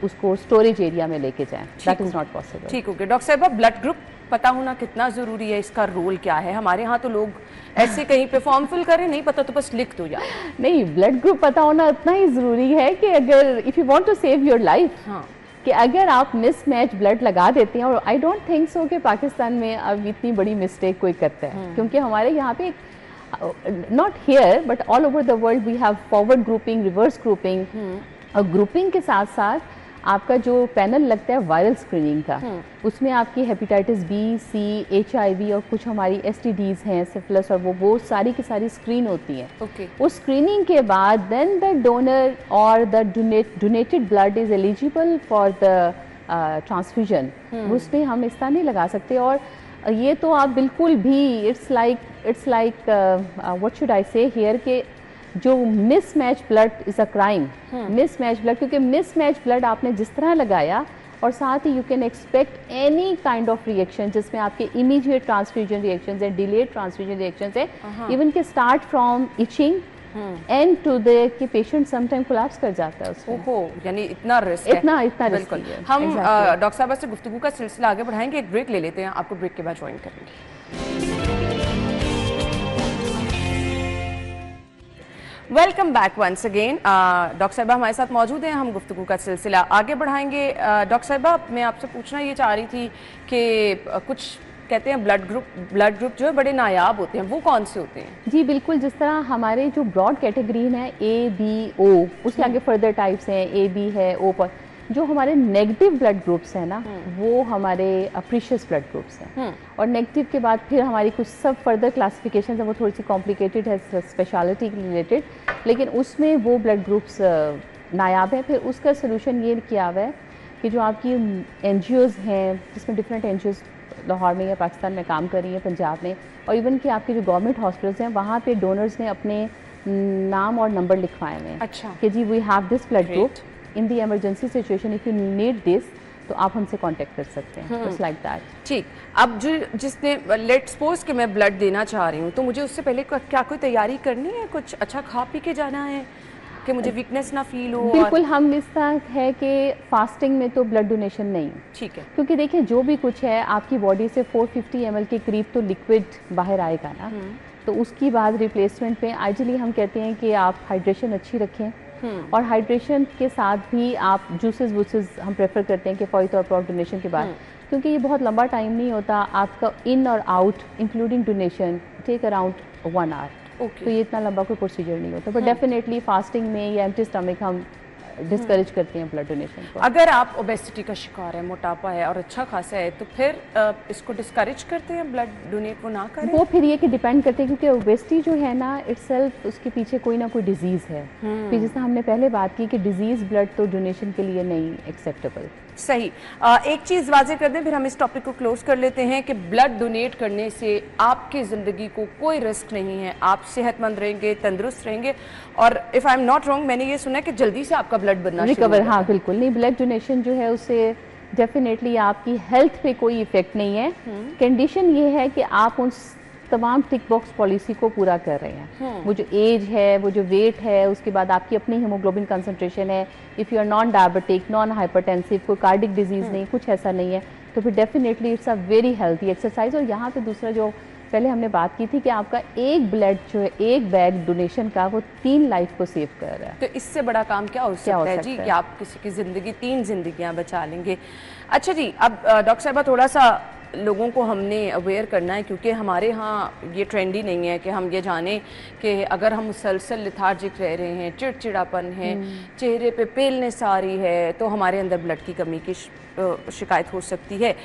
उसको स्टोरेज एरिया में लेके जाएं, दैट इज़ नॉट पॉसिबल। ठीक हो गया। डॉक्टर साहिबा, ब्लड ग्रुप पता होना कितना ज़रूरी है, इसका रोल क्या है? हमारे यहाँ तो लोग ऐसे कहीं पे फॉर्म फिल करें, नहीं पता तो बस लिख दो यार। नहीं, ब्लड ग्रुप पता होना इतना ही ज़रूरी है कि अगर if you want to save your life, कि अगर आप मिसमैच ब्लड लगा देते हैं, और आई डोंट थिंक सो कि पाकिस्तान में अब इतनी बड़ी मिस्टेक कोई करता है, क्योंकि हमारे यहाँ पे not here but all over the world we have forward grouping, reverse grouping, और ग्रुपिंग के साथ साथ आपका जो पैनल लगता है वायरल स्क्रीनिंग का, उसमें आपकी हेपेटाइटिस बी, सी, HIV और कुछ हमारी STDs हैं, सिफिलिस, और वो सारी की सारी स्क्रीन होती हैं। उस स्क्रीनिंग के बाद देन द डोनर और the donated blood is eligible for the transfusion. उसमें हम इस तरह नहीं लगा सकते, और ये तो आप बिल्कुल भी it's like what should I say here के जो mismatch blood is a crime. Mismatch blood, क्योंकि मिसमैच ब्लड आपने जिस तरह लगाया, और साथ ही you can expect any kind of reaction जिसमें आपके इमीडिएट ट्रांसफ्यूजन रिएक्शंस है, डिलेड ट्रांसफ्यूजन रिएक्शंस है, इवन के start from itching end to the कि पेशेंट सम टाइम कोलैप्स कर जाता है उसमें। ओहो, यानी इतना रिस्क है। इतना रिस्क है। हम डॉक्टर साहब से गुफ्तगू का सिलसिला आगे बढ़ाएंगे, एक ब्रेक ले लेते हैं, आपको ब्रेक के बाद ज्वाइन करेंगे। Welcome back once again. Doctor साहिबा हमारे साथ मौजूद हैं, हम गुफ्तगू का सिलसिला आगे बढ़ाएंगे। डॉक्टर साहिबा, मैं आपसे पूछना ये चाह रही थी कि कुछ कहते हैं ब्लड ग्रुप जो है बड़े नायाब होते हैं, वो कौन से होते हैं? जी बिल्कुल, जिस तरह हमारे जो ब्रॉड कैटेगरी है A, B, O, उसके आगे फर्दर टाइप्स हैं, A, B है, O पर। जो हमारे नेगेटिव ब्लड ग्रुप्स हैं ना, वो हमारे प्रीशियस ब्लड ग्रुप्स हैं, और नेगेटिव के बाद फिर हमारी कुछ सब फर्दर क्लासिफिकेशन है, वो थोड़ी सी कॉम्प्लिकेटेड है स्पेशलिटी रिलेटेड, लेकिन उसमें वो ब्लड ग्रुप्स नायाब है। फिर उसका सोल्यूशन ये किया हुआ है कि जो आपकी NGOs हैं, जिसमें डिफरेंट NGOs लाहौर में या पाकिस्तान में काम कर रही है, पंजाब में, और इवन कि आपके जो गवर्नमेंट हॉस्पिटल्स हैं, वहाँ पे डोनर्स ने अपने नाम और नंबर लिखवाए हुए हैं। अच्छा। कि जी we have this blood Great. Group in the emergency situation, if you need this तो आप हमसे कांटेक्ट कर सकते हैं। It's like that. ठीक, अब जो जिसने लेट सपोज कि मैं ब्लड देना चाह रही हूँ, तो मुझे उससे पहले क्या कोई तैयारी करनी है? कुछ अच्छा खा पी के जाना है कि मुझे वीकनेस ना फील हो? बिल्कुल, हम इस तरह है कि फास्टिंग में तो ब्लड डोनेशन नहीं, ठीक है, क्योंकि देखिए जो भी कुछ है आपकी बॉडी से 450 ml के करीब तो लिक्विड बाहर आएगा ना, तो उसकी बाद रिप्लेसमेंट में आइडियली हम कहते हैं कि आप हाइड्रेशन अच्छी रखें, और हाइड्रेशन के साथ भी आप जूसेस वूसेस हम प्रेफर करते हैं कि फौरी तौर पर डोनेशन के बाद, क्योंकि ये बहुत लंबा टाइम नहीं होता, आपका इन और out including donation take around 1 hour. Okay. तो ये इतना लंबा कोई प्रोसीजर नहीं होता, बट डेफिनेटली फास्टिंग में या एम्प्टी स्टमक हम डिस्करेज करते हैं ब्लड डोनेशन को। अगर आप ओबेसिटी का शिकार है, मोटापा है और अच्छा खासा है, तो फिर इसको डिस्करेज करते हैं ब्लड डोनेट वो ना करें? वो फिर ये कि डिपेंड करते हैं, क्योंकि ओबेसिटी जो है ना इटसेल्फ उसके पीछे कोई ना कोई डिजीज़ है। फिर जैसे हमने पहले बात की कि डिजीज़ ब्लड तो डोनेशन के लिए नहीं एक्सेप्टेबल। सही। एक चीज़ वाजे कर दें, फिर हम इस टॉपिक को क्लोज कर लेते हैं कि ब्लड डोनेट करने से आपकी ज़िंदगी को कोई रिस्क नहीं है, आप सेहतमंद रहेंगे, तंदुरुस्त रहेंगे, और if I am not wrong मैंने ये सुना है कि जल्दी से आपका ब्लड बनना रिकवर, हाँ बिल्कुल नहीं, ब्लड डोनेशन जो है उससे डेफिनेटली आपकी हेल्थ पे कोई इफेक्ट नहीं है। कंडीशन ये है कि आप उन तमाम टिक बॉक्स पॉलिसी को पूरा कर रहे हैं। वो जो एज है, वो जो वेट है, उसके बाद आपकी अपनी हीमोग्लोबिन कंसंट्रेशन है, if you are non diabetic, non hypertensive, कोई कार्डिक डिजीज़ नहीं, कुछ ऐसा नहीं है, तो फिर definitely it's a very healthy exercise. और यहाँ पे दूसरा जो पहले हमने बात की थी कि आपका एक ब्लड जो है, एक बैग डोनेशन का, वो 3 लाइफ को सेव कर रहा है। तो इससे बड़ा काम क्या हो सकता है जी कि आप किसी की ज़िंदगी, 3 जिंदगियां बचा लेंगे। अच्छा जी, अब डॉक्टर साहबा थोड़ा सा लोगों को हमने अवेयर करना है, क्योंकि हमारे यहाँ ये ट्रेंडी नहीं है कि हम ये जानें कि अगर हम मुसलसल लिथार्जिक रह रहे हैं, चिड़चिड़ापन है, चेहरे पे पेलनेस आ रही है, तो हमारे अंदर ब्लड की कमी की शिकायत हो सकती है।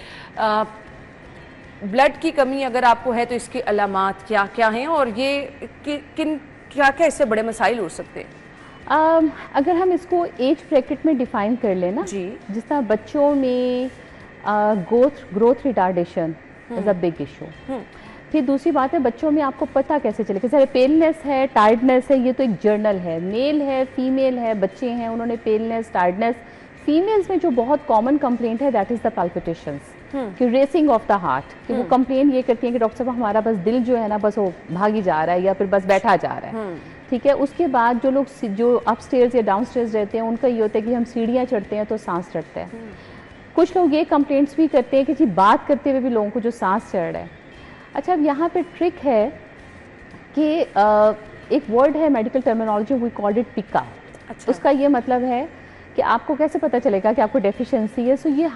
ब्लड की कमी अगर आपको है तो इसकी अलामात क्या क्या हैं, और ये किन क्या क्या इससे बड़े मसाइल हो सकते हैं? अगर हम इसको एज ब्रैकेट में डिफाइन कर लें ना जी, जिस तरह बच्चों में growth retardation is a big issue. फिर दूसरी बात है, बच्चों में आपको पता कैसे चलेगा, जैसे पेलनेस है, टायर्डनेस है, ये तो एक जर्नल है, मेल है, फीमेल है, बच्चे हैं, उन्होंने पेलनेस, टायर्डनेस। फीमेल्स में जो बहुत कॉमन कंप्लेंट है दैट इज द पाल्पिटेशंस, कि रेसिंग ऑफ द हार्ट, कि वो कंप्लेन ये करती है कि डॉक्टर साहब हमारा बस दिल जो है ना बस वो भागी जा रहा है या फिर बस बैठा जा रहा है। ठीक है, उसके बाद जो लोग जो अपस्टेयर्स या डाउनस्टेयर्स रहते हैं उनका ये होता है कि हम सीढ़ियाँ चढ़ते हैं तो सांस चढ़ता है। कुछ लोग ये कंप्लेंट्स भी करते हैं कि जी बात करते हुए भी लोगों को जो सांस चढ़ रहा है। अच्छा, अब यहाँ पे ट्रिक है कि एक वर्ड है medical terminology, we called it pica. अच्छा। उसका ये मतलब है कि आपको कैसे पता चलेगा कि आपको डेफिशिएंसी है। So you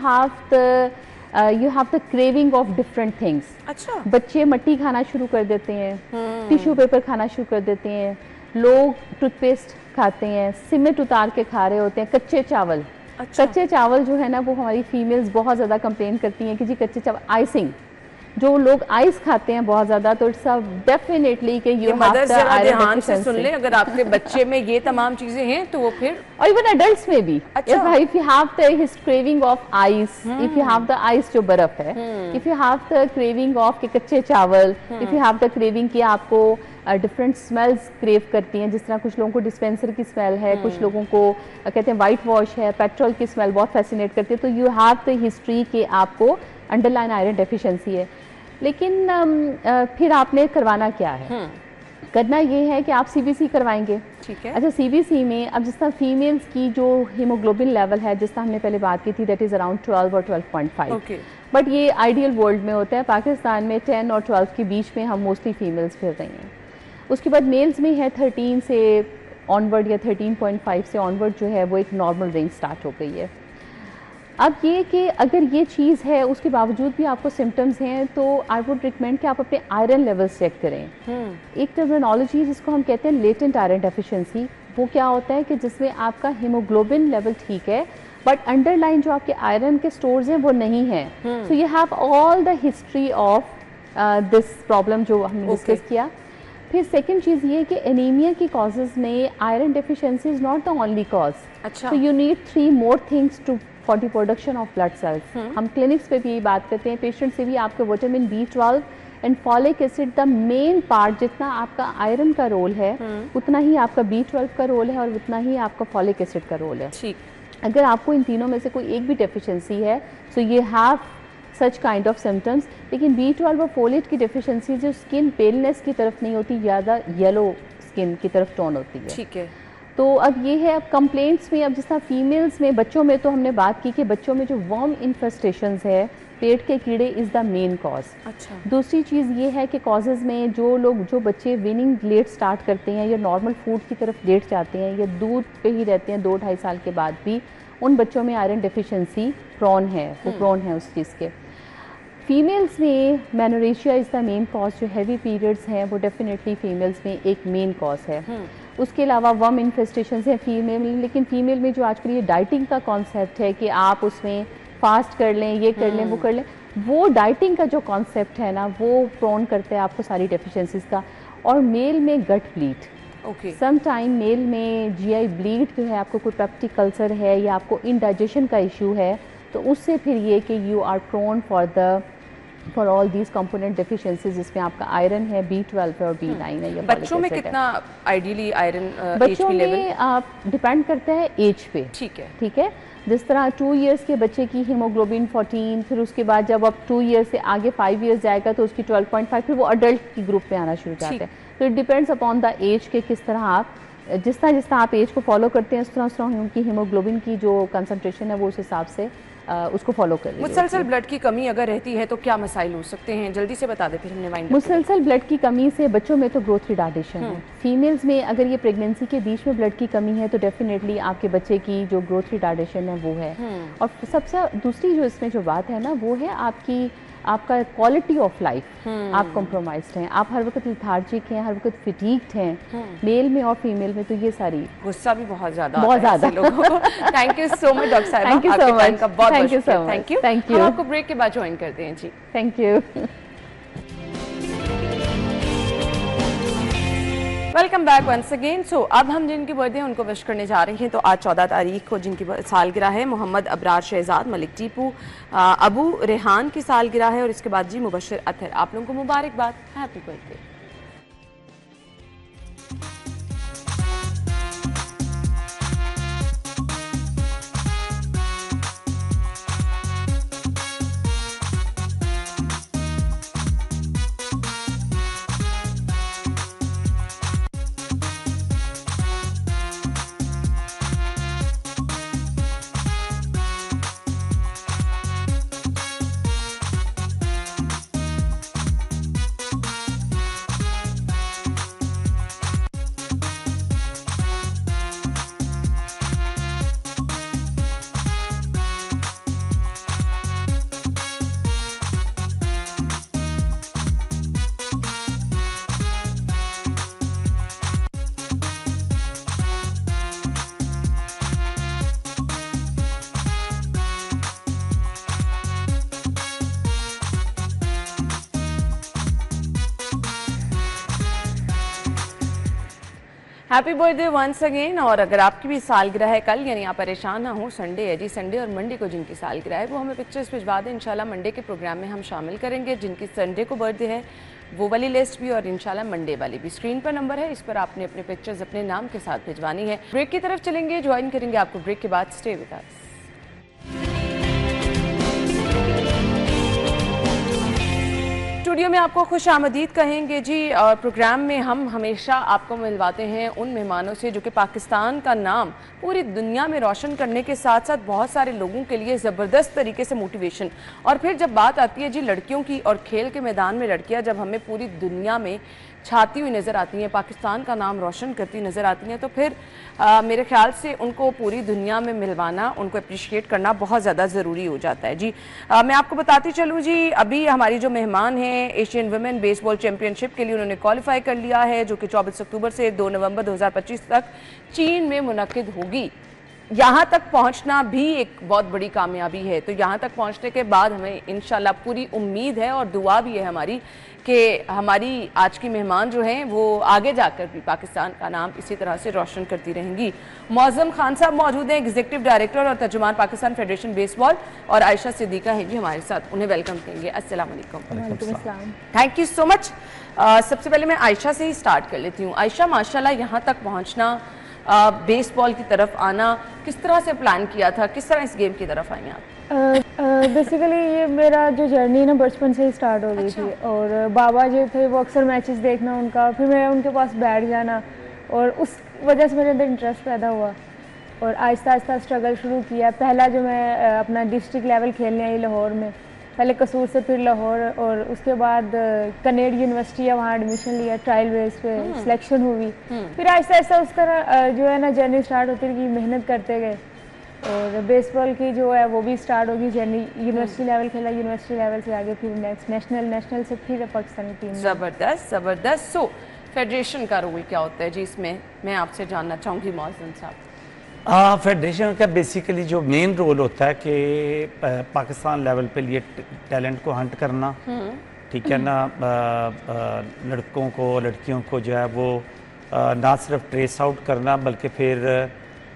have the craving of different things. अच्छा। बच्चे मट्टी खाना शुरू कर देते हैं, टिश्यू पेपर खाना शुरू कर देते हैं, लोग टूथपेस्ट खाते हैं, सीमेंट उतार के खा रहे होते हैं, कच्चे चावल। अच्छा। कच्चे चावल जो है ना वो हमारी फीमेल्स बहुत ज़्यादा कंप्लेन करती हैं कि जी कच्चे चावल, आइसिंग, जो लोग आइस खाते हैं बहुत ज़्यादा, तो इट्स डेफिनेटली कि यू हैव द आयरन ध्यान से सुन ले, अगर आपके बच्चे में ये तमाम चीजें हैं तो वो फिर, और इवन एडल्ट्स में भी, if you have the craving of ice, if you have the ice जो बर्फ है, if you have the craving of के कच्चे चावल, if you have the craving कि आपको डिफरेंट स्मेल्स क्रेव करती हैं, जिस तरह कुछ लोगों को डिस्पेंसर की स्मेल है, कुछ लोगों को कहते हैं वाइट वॉश है, पेट्रोल की स्मेल बहुत फैसिनेट करती है, तो यू हैव द हिस्ट्री कि आपको अंडरलाइन आयरन डेफिशिएंसी है। लेकिन फिर आपने करवाना क्या है? करना ये है कि आप सीबीसी करवाएंगे। ठीक है। अच्छा, सीबीसी में अब जिस तरह फीमेल्स की जो हीमोग्लोबिन लेवल है, जिस तरह हमने पहले बात की थी, दैट इज अराउंड 12 और 12.5। बट ये आइडियल वर्ल्ड में होता है, पाकिस्तान में 10 और 12 के बीच में हम मोस्टली फीमेल्स फिर रही हैं। उसके बाद मेल्स में है 13 से ऑनवर्ड या 13.5 से ऑनवर्ड जो है वो एक नॉर्मल रेंज स्टार्ट हो गई है। अब ये कि अगर ये चीज़ है उसके बावजूद भी आपको सिम्टम्स हैं तो आई वुड रिकमेंड कि आप अपने आयरन लेवल्स चेक करें। एक टर्मिनोलॉजी जिसको हम कहते हैं लेटेंट आयरन डेफिशिएंसी, वो क्या होता है कि जिसमें आपका हीमोग्लोबिन लेवल ठीक है बट अंडरलाइन जो आपके आयरन के स्टोर्स हैं वो नहीं है। So you have all the history of this problem जो हमने डिस्कस किया। फिर सेकेंड चीज़ ये कि एनीमिया की कॉजेज़ में iron deficiency is not the only cause. अच्छा। So you need 3 more things to for the production of blood cells. हम क्लिनिक्स पे भी यही बात करते हैं, पेशेंट से भी आपके vitamin B12 and folic acid the main part, जितना आपका आयरन का रोल है उतना ही आपका B12 का रोल है और उतना ही आपका फॉलिक एसिड का रोल है। ठीक। अगर आपको इन तीनों में से कोई एक भी डेफिशिएंसी है सो ये have such kind of symptoms. लेकिन B12 और फोलेट की डेफिशिएंसी जो स्किन पेलनेस की तरफ नहीं होती, ज़्यादा येलो स्किन की तरफ टोन होती है। ठीक है। तो अब ये है, अब कंप्लेंट्स में, अब जिस तरह फीमेल्स में, बच्चों में तो हमने बात की कि बच्चों में जो वर्म इन्फेस्टेशंस है, पेट के कीड़े इज़ द मेन कॉज। अच्छा। दूसरी चीज़ ये है कि कॉजेज़ में जो बच्चे वीनिंग लेट स्टार्ट करते हैं या नॉर्मल फूड की तरफ लेट जाते हैं या दूध पे ही रहते हैं 2-2.5 साल के बाद भी, उन बच्चों में आयरन डेफिशिएंसी प्रोन है, वो प्रोन है उस चीज़ के। फीमेल्स में मेनोरेशिया इज़ द मेन कॉज, जो हैवी पीरियड्स हैं वो डेफिनेटली फीमेल्स में एक मेन कॉज है। उसके अलावा वर्म इन्फेस्टेशन है फीमेल में, लेकिन फीमेल में जो आजकल ये डाइटिंग का कॉन्सेप्ट है कि आप उसमें फास्ट कर लें, ये कर लें, वो कर लें, वो डाइटिंग का जो कॉन्सेप्ट है ना वो प्रोन करते हैं आपको सारी डेफिशिएंसीज का। और मेल में gut bleed, okay, some time male में GI ब्लीड जो है, आपको कोई पेप्टिक कल्सर है या आपको इंडाइजेशन का इशू है, तो उससे फिर ये कि you are prone for all these component deficiencies, जिसमें आपका आयरन है, B12 है और B9 है या बच्चों में कितना आइडियली आयरन बच्चों में आप डिपेंड करता है एज पे। ठीक है। ठीक है, जिस तरह 2 इयर्स के बच्चे की हीमोग्लोबिन 14, फिर उसके बाद जब अब 2 इयर्स से आगे 5 इयर्स जाएगा तो उसकी 12.5, फिर वो अडल्ट की ग्रुप में आना शुरू हो जाता है। तो it depends upon the age के किस तरह आप, जिस तरह आप एज को फॉलो करते हैं उस तरह उनकी हीमोग्लोबिन की जो कंसंट्रेशन है वो उस हिसाब से उसको फॉलो कर रही है। मुसलसल ब्लड की कमी अगर रहती है तो क्या मसाइल हो सकते हैं, जल्दी से बता दे फिर हमने वाइंड। मुसलसल ब्लड की कमी से बच्चों में तो ग्रोथ रिटार्डेशन है। फीमेल्स में अगर ये प्रेगनेंसी के बीच में ब्लड की कमी है तो डेफिनेटली आपके बच्चे की जो ग्रोथ रिटार्डेशन है वो है। और सबसे दूसरी जो इसमें जो बात है ना वो है आपका क्वालिटी ऑफ लाइफ, आप कॉम्प्रोमाइज्ड हैं, आप हर वक्त लेथार्जिक हैं, हर वक्त फिटीग्ड हैं, मेल में और फीमेल में, तो ये सारी गुस्सा भी बहुत ज्यादा लोगों को। Thank you so much doctor साहिबा, thank you so much, thank you so much, thank you. हम आपको ब्रेक के बाद ज्वाइन करते हैं जी। Thank you. Welcome back once again. So अब हम जिनकी बर्थडे उनको विश करने जा रहे हैं। तो आज 14 तारीख को जिनकी सालगिरह है, मोहम्मद अबरार शहजाद, मलिक टीपू, अबू रेहान की सालगिरह है और इसके बाद जी मुबशर अतहर। आप लोगों को मुबारकबाद, happy birthday. Happy birthday once again. और अगर आपकी भी सालगिरह है कल, यानी आप परेशान ना हो, संडे है जी, संडे और मंडे को जिनकी सालगिरह है वो हमें पिक्चर्स भिजवा दें, इंशाल्लाह मंडे के प्रोग्राम में हम शामिल करेंगे। जिनकी संडे को बर्थडे है वो वाली लिस्ट भी और इंशाल्लाह मंडे वाली भी। स्क्रीन पर नंबर है, इस पर आपने अपने पिक्चर्स अपने नाम के साथ भिजवानी है। ब्रेक की तरफ चलेंगे, ज्वाइन करेंगे आपको ब्रेक के बाद। Stay with us. स्टूडियो में आपको खुश आमदीद कहेंगे जी। और प्रोग्राम में हम हमेशा आपको मिलवाते हैं उन मेहमानों से जो कि पाकिस्तान का नाम पूरी दुनिया में रोशन करने के साथ साथ बहुत सारे लोगों के लिए ज़बरदस्त तरीके से मोटिवेशन। और फिर जब बात आती है जी लड़कियों की, और खेल के मैदान में लड़कियां जब हमें पूरी दुनिया में छाती हुई नज़र आती हैं, पाकिस्तान का नाम रोशन करती नज़र आती हैं, तो फिर मेरे ख्याल से उनको पूरी दुनिया में मिलवाना, उनको अप्रिशिएट करना बहुत ज़्यादा ज़रूरी हो जाता है जी। मैं आपको बताती चलूँ जी, अभी हमारी जो मेहमान हैं एशियन वुमेन बेसबॉल चैम्पियनशिप के लिए उन्होंने क्वालिफाई कर लिया है, जो कि 24 अक्टूबर से 2 नवंबर 2025 तक चीन में मुनक्किद होगी। यहाँ तक पहुँचना भी एक बहुत बड़ी कामयाबी है। तो यहाँ तक पहुँचने के बाद हमें इंशाल्लाह पूरी उम्मीद है और दुआ भी है हमारी कि हमारी आज की मेहमान जो हैं वो आगे जाकर भी पाकिस्तान का नाम इसी तरह से रोशन करती रहेंगी। मौज़म खान साहब मौजूद हैं, एग्जीक्यूटिव डायरेक्टर और तर्जुमान पाकिस्तान फेडरेशन बेसबॉल, और आयशा सिद्दीका हैं जी हमारे साथ, उन्हें वेलकम करेंगे। अस्सलाम वालेकुम, थैंक यू सो मच। सबसे पहले मैं आयशा से ही स्टार्ट कर लेती हूँ। आयशा, माशाल्लाह यहाँ तक पहुँचना, बेसबॉल की तरफ आना, किस तरह से प्लान किया था, किस तरह इस गेम की तरफ आई आप? बेसिकली ये मेरा जो जर्नी ना बचपन से ही स्टार्ट हो गई थी, और बाबा जो थे वो अक्सर मैचेस देखना उनका, फिर मैं उनके पास बैठ जाना, और उस वजह से मेरे अंदर इंटरेस्ट पैदा हुआ और आहिस्ता आहिस्ता स्ट्रगल शुरू किया। पहला जो मैं अपना डिस्ट्रिक्ट लेवल खेलने आई लाहौर में, पहले कसूर से फिर लाहौर, और उसके बाद कनेड यूनिवर्सिटी है, वहाँ एडमिशन लिया, ट्रायल बेस पे सिलेक्शन हुई। फिर आहिस्ता आहिस्ता उस तरह जो है ना जर्नी स्टार्ट होती रही, मेहनत करते गए, और बेसबॉल की जो है वो भी स्टार्ट होगी जर्नी। यूनिवर्सिटी लेवल खेला, यूनिवर्सिटी लेवल से आगे फिर नेक्स्ट नेशनल से फिर पाकिस्तानी टीम। ज़बरदस्त ज़बरदस्त। सो फेडरेशन का रोल क्या होता है जी इसमें, मैं आपसे जानना चाहूँगी मौज़म साहब। फेडरेशन का बेसिकली जो मेन रोल होता है कि पाकिस्तान लेवल पे लिए टैलेंट को हंट करना, ठीक है ना, लड़कों को लड़कियों को जो है वो ना सिर्फ ट्रेस आउट करना बल्कि फिर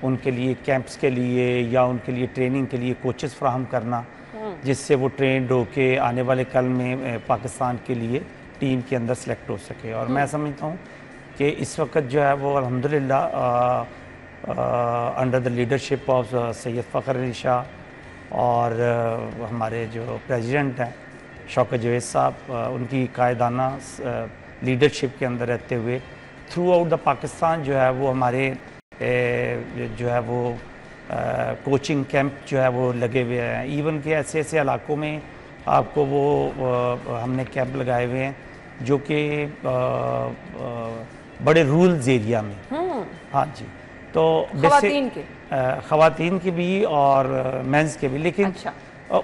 उनके लिए कैंप्स के लिए या उनके लिए ट्रेनिंग के लिए कोचेस फ्राहम करना, जिससे वो ट्रेंड होके आने वाले कल में पाकिस्तान के लिए टीम के अंदर सेलेक्ट हो सके। और मैं समझता हूँ कि इस वक्त जो है वो अल्हम्दुलिल्लाह under the leadership of Syed Fakhar Ali Shah और हमारे जो प्रेसिडेंट हैं शौकत जावेद साहब, उनकी कायदाना लीडरशिप के अंदर रहते हुए थ्रू आउट द पाकिस्तान जो है वो हमारे जो है वो कोचिंग कैंप जो है वो लगे हुए हैं। इवन के ऐसे ऐसे इलाकों में आपको वो हमने कैंप लगाए हुए हैं जो कि बड़े रूरल्स एरिया में। हाँ जी, तो ख़वातीन के भी और मेंस के भी, लेकिन अच्छा।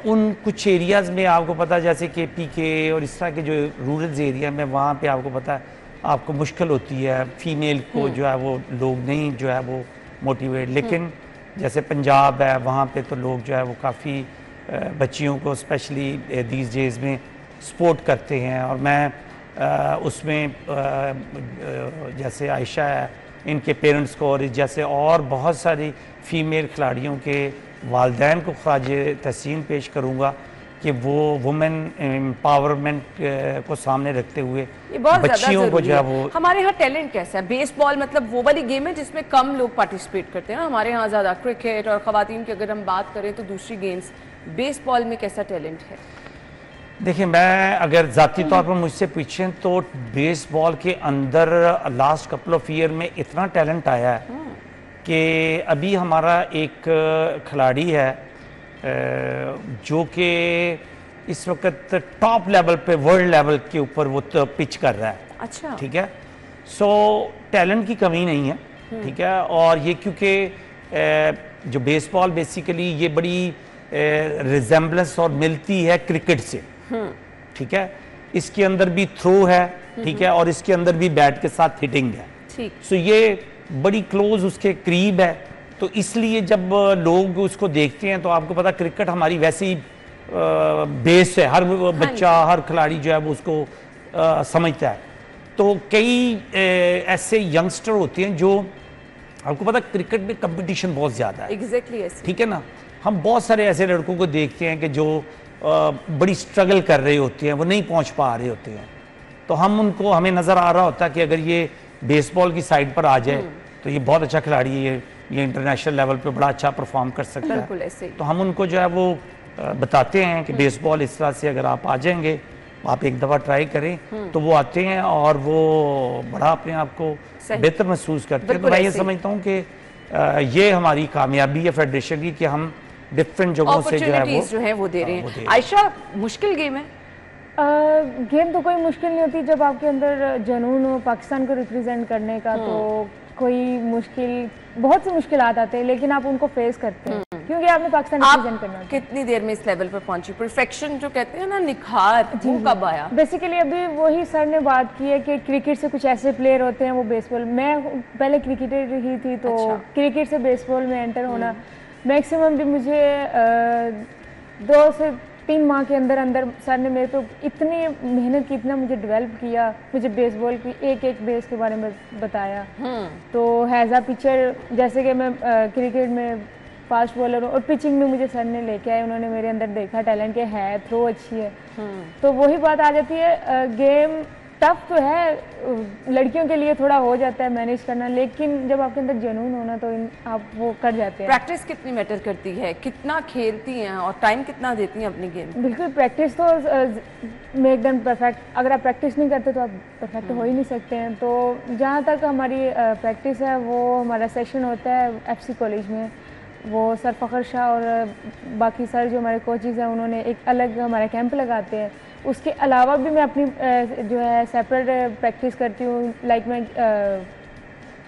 उन कुछ एरियाज़ में आपको पता है जैसे कि पीके और इस तरह के जो रूरल्स एरिया में, वहाँ पे आपको पता है आपको मुश्किल होती है, फीमेल को जो है वो लोग नहीं जो है वो मोटिवेट। लेकिन जैसे पंजाब है, वहाँ पे तो लोग जो है वो काफ़ी बच्चियों को स्पेशली दीज डेज़ में सपोर्ट करते हैं। और मैं उसमें जैसे आयशा है, इनके पेरेंट्स को और जैसे और बहुत सारी फ़ीमेल खिलाड़ियों के वालिदैन को ख़राज तहसीन पेश करूँगा कि वो वुमेन एम्पावरमेंट को सामने रखते हुए बच्चियों को जो है वो। हमारे यहाँ टैलेंट कैसा है? बेसबॉल मतलब वो वाली गेम है जिसमें कम लोग पार्टिसिपेट करते हैं ना, हमारे यहाँ ज़्यादा क्रिकेट और ख़वातीन की अगर हम बात करें तो दूसरी गेम्स, बेसबॉल में कैसा टैलेंट है? देखिए, मैं अगर ज़ाती तौर पर मुझसे पूछें तो बेसबॉल के अंदर लास्ट कपल ऑफ ईयर में इतना टैलेंट आया है कि अभी हमारा एक खिलाड़ी है जो कि इस वक्त टॉप लेवल पे, वर्ल्ड लेवल के ऊपर वो तो पिच कर रहा है। अच्छा, ठीक है। सो टैलेंट की कमी नहीं है, ठीक है। और ये क्योंकि जो बेसबॉल बेसिकली ये बड़ी रिजेम्बलेंस और मिलती है क्रिकेट से, ठीक है। इसके अंदर भी थ्रो है, ठीक है, और इसके अंदर भी बैट के साथ हिटिंग है। सो ये बड़ी क्लोज उसके करीब है, तो इसलिए जब लोग उसको देखते हैं तो आपको पता क्रिकेट हमारी वैसे ही बेस है, हर बच्चा हर खिलाड़ी जो है वो उसको समझता है। तो कई ऐसे यंगस्टर होते हैं जो, आपको पता क्रिकेट में कंपटीशन बहुत ज़्यादा है। एग्जैक्टली, ठीक है ना। हम बहुत सारे ऐसे लड़कों को देखते हैं कि जो बड़ी स्ट्रगल कर रहे होते हैं, वो नहीं पहुंच पा रहे होते हैं, तो हम उनको, हमें नज़र आ रहा होता है कि अगर ये बेसबॉल की साइड पर आ जाए तो ये बहुत अच्छा खिलाड़ी है, ये इंटरनेशनल लेवल पे बड़ा अच्छा परफॉर्म कर सकता है। तो हम उनको जो है वो बताते हैं कि बेसबॉल इस तरह से अगर आप आ जाएंगे, आप एक दफ़ा ट्राई करें, तो वो आते हैं और वो बड़ा अपने आप को बेहतर महसूस करते हैं। तो मैं ये समझता हूँ कि ये हमारी कामयाबी है फेडरेशन की कि हम डिफरेंट जगहों से जो है वो दे रहे हैं। आयशा, मुश्किल गेम है? गेम तो कोई मुश्किल नहीं होती जब आपके अंदर जुनून हो पाकिस्तान को रिप्रेजेंट करने का, तो कोई मुश्किल, बहुत सी मुश्किलात आते हैं लेकिन आप उनको फेस करते हैं। क्योंकि आपने पाकिस्तान रिप्रेजेंट करना आप होता है। कितनी देर में इस लेवल पर पहुंची? परफेक्शन जो कहते हैं ना, निखार, वो कब आया? बेसिकली अभी वही सर ने बात की है कि क्रिकेट से कुछ ऐसे प्लेयर होते हैं वो बेसबॉल, मैं पहले क्रिकेटर ही थी तो क्रिकेट से बेसबॉल में एंटर होना मैक्सिमम भी मुझे 2 से 3 माह के अंदर अंदर सर ने मेरे को इतनी मेहनत की, इतना मुझे डेवलप किया, मुझे बेसबॉल की एक एक बेस के बारे में बताया। तो हैज़ अ पिचर, जैसे कि मैं क्रिकेट में फास्ट बॉलर हूँ और पिचिंग में मुझे सर ने लेके आए, उन्होंने मेरे अंदर देखा टैलेंट के है, थ्रो अच्छी है। तो वही बात आ जाती है, गेम टफ तो है, लड़कियों के लिए थोड़ा हो जाता है मैनेज करना, लेकिन जब आपके अंदर जुनून होना तो आप वो कर जाते हैं। प्रैक्टिस कितनी मैटर करती है, कितना खेलती हैं और टाइम कितना देती हैं अपनी गेम? बिल्कुल, प्रैक्टिस तो मेक देम परफेक्ट। अगर आप प्रैक्टिस नहीं करते तो आप परफेक्ट हो ही नहीं सकते हैं। तो जहाँ तक हमारी प्रैक्टिस है, वो हमारा सेशन होता है FC कॉलेज में, वो सर फ़खर शाह और बाकी सर जो हमारे कोचेज़ हैं उन्होंने एक अलग हमारा कैंप लगाते हैं। उसके अलावा भी मैं अपनी जो है सेपरेट प्रैक्टिस करती हूँ। लाइक मैं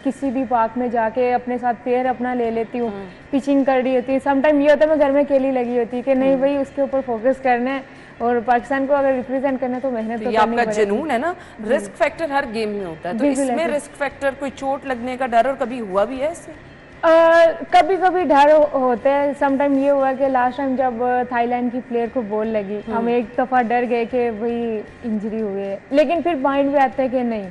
किसी भी पार्क में जाके अपने साथ पेयर अपना ले लेती हूँ, पिचिंग कर रही होती है। समटाइम ये होता है मैं घर में अकेली लगी होती है कि नहीं भाई उसके ऊपर फोकस करना है और पाकिस्तान को अगर रिप्रेजेंट करना है तो मेहनत तो ये करनी आपका पड़ेगी। जुनून है ना। रिस्क फैक्टर हर गेम में होता है, तो इसमें रिस्क फैक्टर, कोई चोट लगने का डर और कभी हुआ भी है इससे? कभी कभी डर होता है। समटाइम ये हुआ कि लास्ट टाइम जब थाईलैंड की प्लेयर को बॉल लगी, हम एक दफ़ा डर गए कि भाई इंजरी हुई है, लेकिन फिर माइंड में आता है कि नहीं,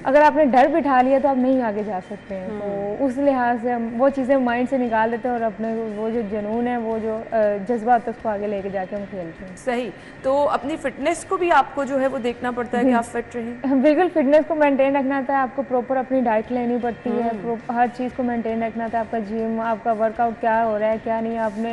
अगर आपने डर बिठा लिया तो आप नहीं आगे जा सकते हैं। तो उस लिहाज से हम वो चीज़ें माइंड से निकाल देते हैं और अपने वो जो जुनून है, वो जो जज्बा होता है उसको आगे लेके जाके हम खेलते हैं। सही। तो अपनी फिटनेस को भी आपको जो है वो देखना पड़ता है कि आप फिट रहें। बिल्कुल, फिटनेस को मेंटेन रखना होता है, आपको प्रॉपर अपनी डाइट लेनी पड़ती है, हर चीज़ को मेंटेन रखना था। आपका जिम, आपका वर्कआउट क्या हो रहा है क्या नहीं, आपने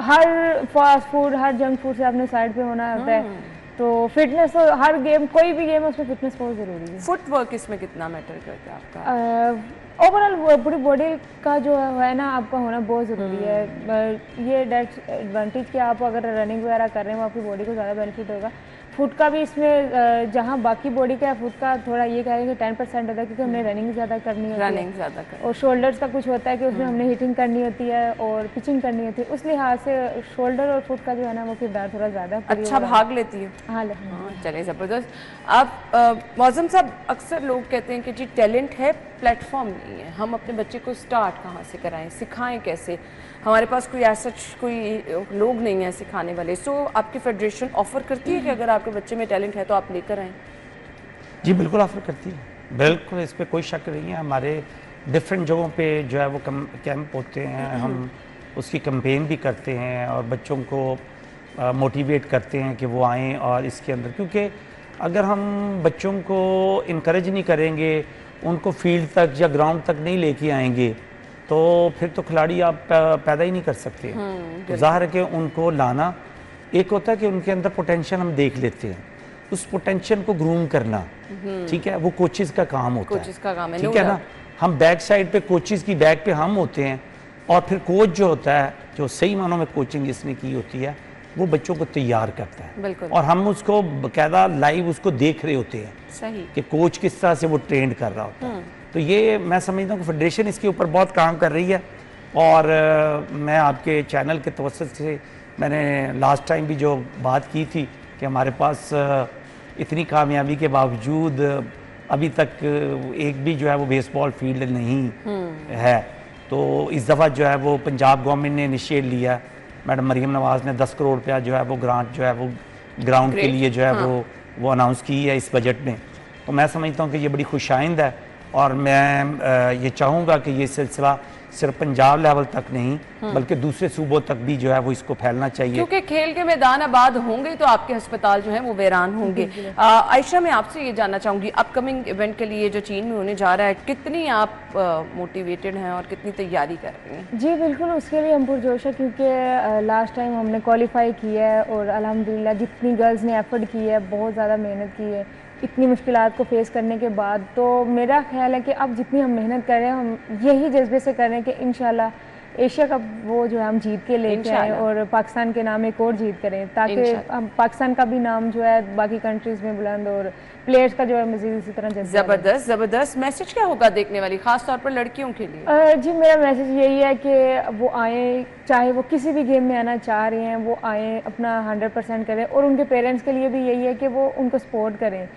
हर फास्ट फूड, हर जंक फूड से आपने साइड पे होना होता है। तो फिटनेस तो हर गेम, कोई भी गेम है उसमें फिटनेस बहुत ज़रूरी है। फुटवर्क इसमें कितना मैटर करता है आपका? ओवरऑल पूरी बॉडी का जो है ना आपका होना बहुत ज़रूरी है। ये एडवांटेज कि आप अगर रनिंग वगैरह कर रहे हैं वो आपकी बॉडी को ज़्यादा बेनिफिट होगा। फुट का भी इसमें जहाँ बाकी बॉडी का है, फुट का थोड़ा ये कहेंगे 10% होता है क्योंकि हमने रनिंग ज़्यादा करनी होती है और शोल्डर्स का कुछ होता है कि उसमें हमने हिटिंग करनी होती है और पिचिंग करनी होती है। उस लिहाज से शोल्डर और फुट का जो है ना वो किरदार थोड़ा ज़्यादा अच्छा भाग लेती है। हाँ, चले ज़बरदस्त। आप मौज़म साहब, अक्सर लोग कहते हैं कि जी टैलेंट है, प्लेटफॉर्म नहीं है, हम अपने बच्चे को स्टार्ट कहाँ से कराएं, सिखाएं कैसे? हमारे पास कोई ऐसा कोई लोग नहीं है सिखाने वाले। सो आपकी फेडरेशन ऑफर करती है कि अगर आपके बच्चे में टैलेंट है तो आप लेकर आएँ? जी बिल्कुल ऑफर करती है, बिल्कुल, इस पर कोई शक नहीं है। हमारे डिफरेंट जगहों पे जो है वो कैंप होते हैं, हम उसकी कैंपेन भी करते हैं और बच्चों को मोटिवेट करते हैं कि वो आएँ और इसके अंदर, क्योंकि अगर हम बच्चों को इनकरेज नहीं करेंगे, उनको फील्ड तक या ग्राउंड तक नहीं लेके आएंगे तो फिर तो खिलाड़ी आप पैदा ही नहीं कर सकते। तो ज़ाहिर है कि उनको लाना, एक होता है कि उनके अंदर पोटेंशियल हम देख लेते हैं, उस पोटेंशियल को ग्रूम करना, ठीक है, वो कोचेस का काम होता है। कोचेस का काम है, ठीक है ना। हम बैक साइड पे कोचेस की बैक पे हम होते हैं और फिर कोच जो होता है, जो सही मानों में कोचिंग जिसने की होती है, वो बच्चों को तैयार करता है और हम उसको बाकायदा लाइव उसको देख रहे होते हैं। सही। कि कोच किस तरह से वो ट्रेंड कर रहा होता है। तो ये मैं समझता हूँ कि फेडरेशन इसके ऊपर बहुत काम कर रही है और मैं आपके चैनल के तवज्जुह से मैंने लास्ट टाइम भी जो बात की थी कि हमारे पास इतनी कामयाबी के बावजूद अभी तक एक भी जो है वो बेसबॉल फील्ड नहीं है। तो इस दफ़ा जो है वो पंजाब गवर्नमेंट ने इनिशिएट लिया, मैडम मरीम नवाज़ ने 10 करोड़ रुपया जो है वो ग्रांट जो है वो ग्राउंड के लिए जो है वो अनाउंस की है इस बजट में। तो मैं समझता हूँ कि ये बड़ी खुशाइंद है और मैं ये चाहूँगा कि ये सिलसिला सिर्फ पंजाब लेवल तक नहीं बल्कि दूसरे सूबों तक भी जो है वो इसको फैलना चाहिए, क्योंकि खेल के मैदान आबाद होंगे तो आपके अस्पताल जो है वो वीरान होंगे। आयशा, मैं आपसे ये जानना चाहूँगी, अपकमिंग इवेंट के लिए जो चीन में होने जा रहा है, कितनी आप मोटिवेटेड हैं और कितनी तैयारी कर रही हैं? जी बिल्कुल, उसके लिए हम पुरजोश है क्योंकि लास्ट टाइम हमने क्वालिफाई किया है और अल्हम्दुलिल्लाह जितनी गर्ल्स ने एफर्ट की है, बहुत ज़्यादा मेहनत की है, इतनी मुश्किलात को फेस करने के बाद, तो मेरा ख्याल है कि अब जितनी हम मेहनत कर रहे हैं हम यही जज्बे से कर रहे हैं कि इंशाल्लाह एशिया कप वो जो है हम जीत के लेके आए इंशाल्लाह। और पाकिस्तान के नाम एक और जीत करें, ताकि इंशाल्लाह। हम पाकिस्तान का भी नाम जो है बाकी कंट्रीज में बुलंद और प्लेयर्स का जो है मजीद इसी तरह जज्बा रहे। जबरदस्त जबरदस्त। मैसेज क्या होगा देखने वाली, खास तौर पर लड़कियों के लिए? जी मेरा मैसेज यही है कि वो आए, चाहे वो किसी भी गेम में आना चाह रहे हैं वो आए, अपना 100% करें, और उनके पेरेंट्स के लिए भी यही है कि वो उनको सपोर्ट करें।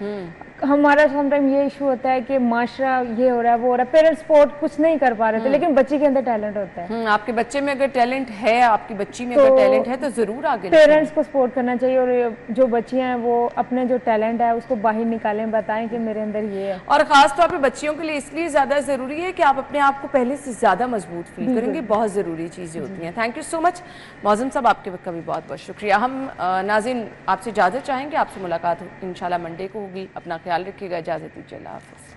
हमारा समटाइम ये इशू होता है कि माशरा ये हो रहा है वो हो रहा है, पेरेंट्स सपोर्ट कुछ नहीं कर पा रहे थे, लेकिन बच्ची के अंदर टैलेंट होता है। आपके बच्चे में अगर टैलेंट है, आपकी बच्ची में अगर टैलेंट है तो जरूर आगे लेके पेरेंट्स को सपोर्ट करना चाहिए, और जो बच्चियां हैं वो अपने जो टैलेंट है उसको बाहर निकालें, बताएं कि मेरे अंदर ये है। और खास तौर पे बच्चियों के लिए इसलिए ज्यादा जरूरी है कि आप अपने आप को पहले से ज्यादा मजबूत फील करेंगे, बहुत जरूरी चीजें होती हैं। Thank you so much Mauzam साहब, आपके वक्त का भी बहुत बहुत शुक्रिया। हम नाज़रीन आपसे इजाजत चाहेंगे, आपसे मुलाकात इंशाल्लाह मंडे को होगी। अपना ख्याल रखिएगा, इजाजत दीजिए, अल्लाह हाफ़िज़।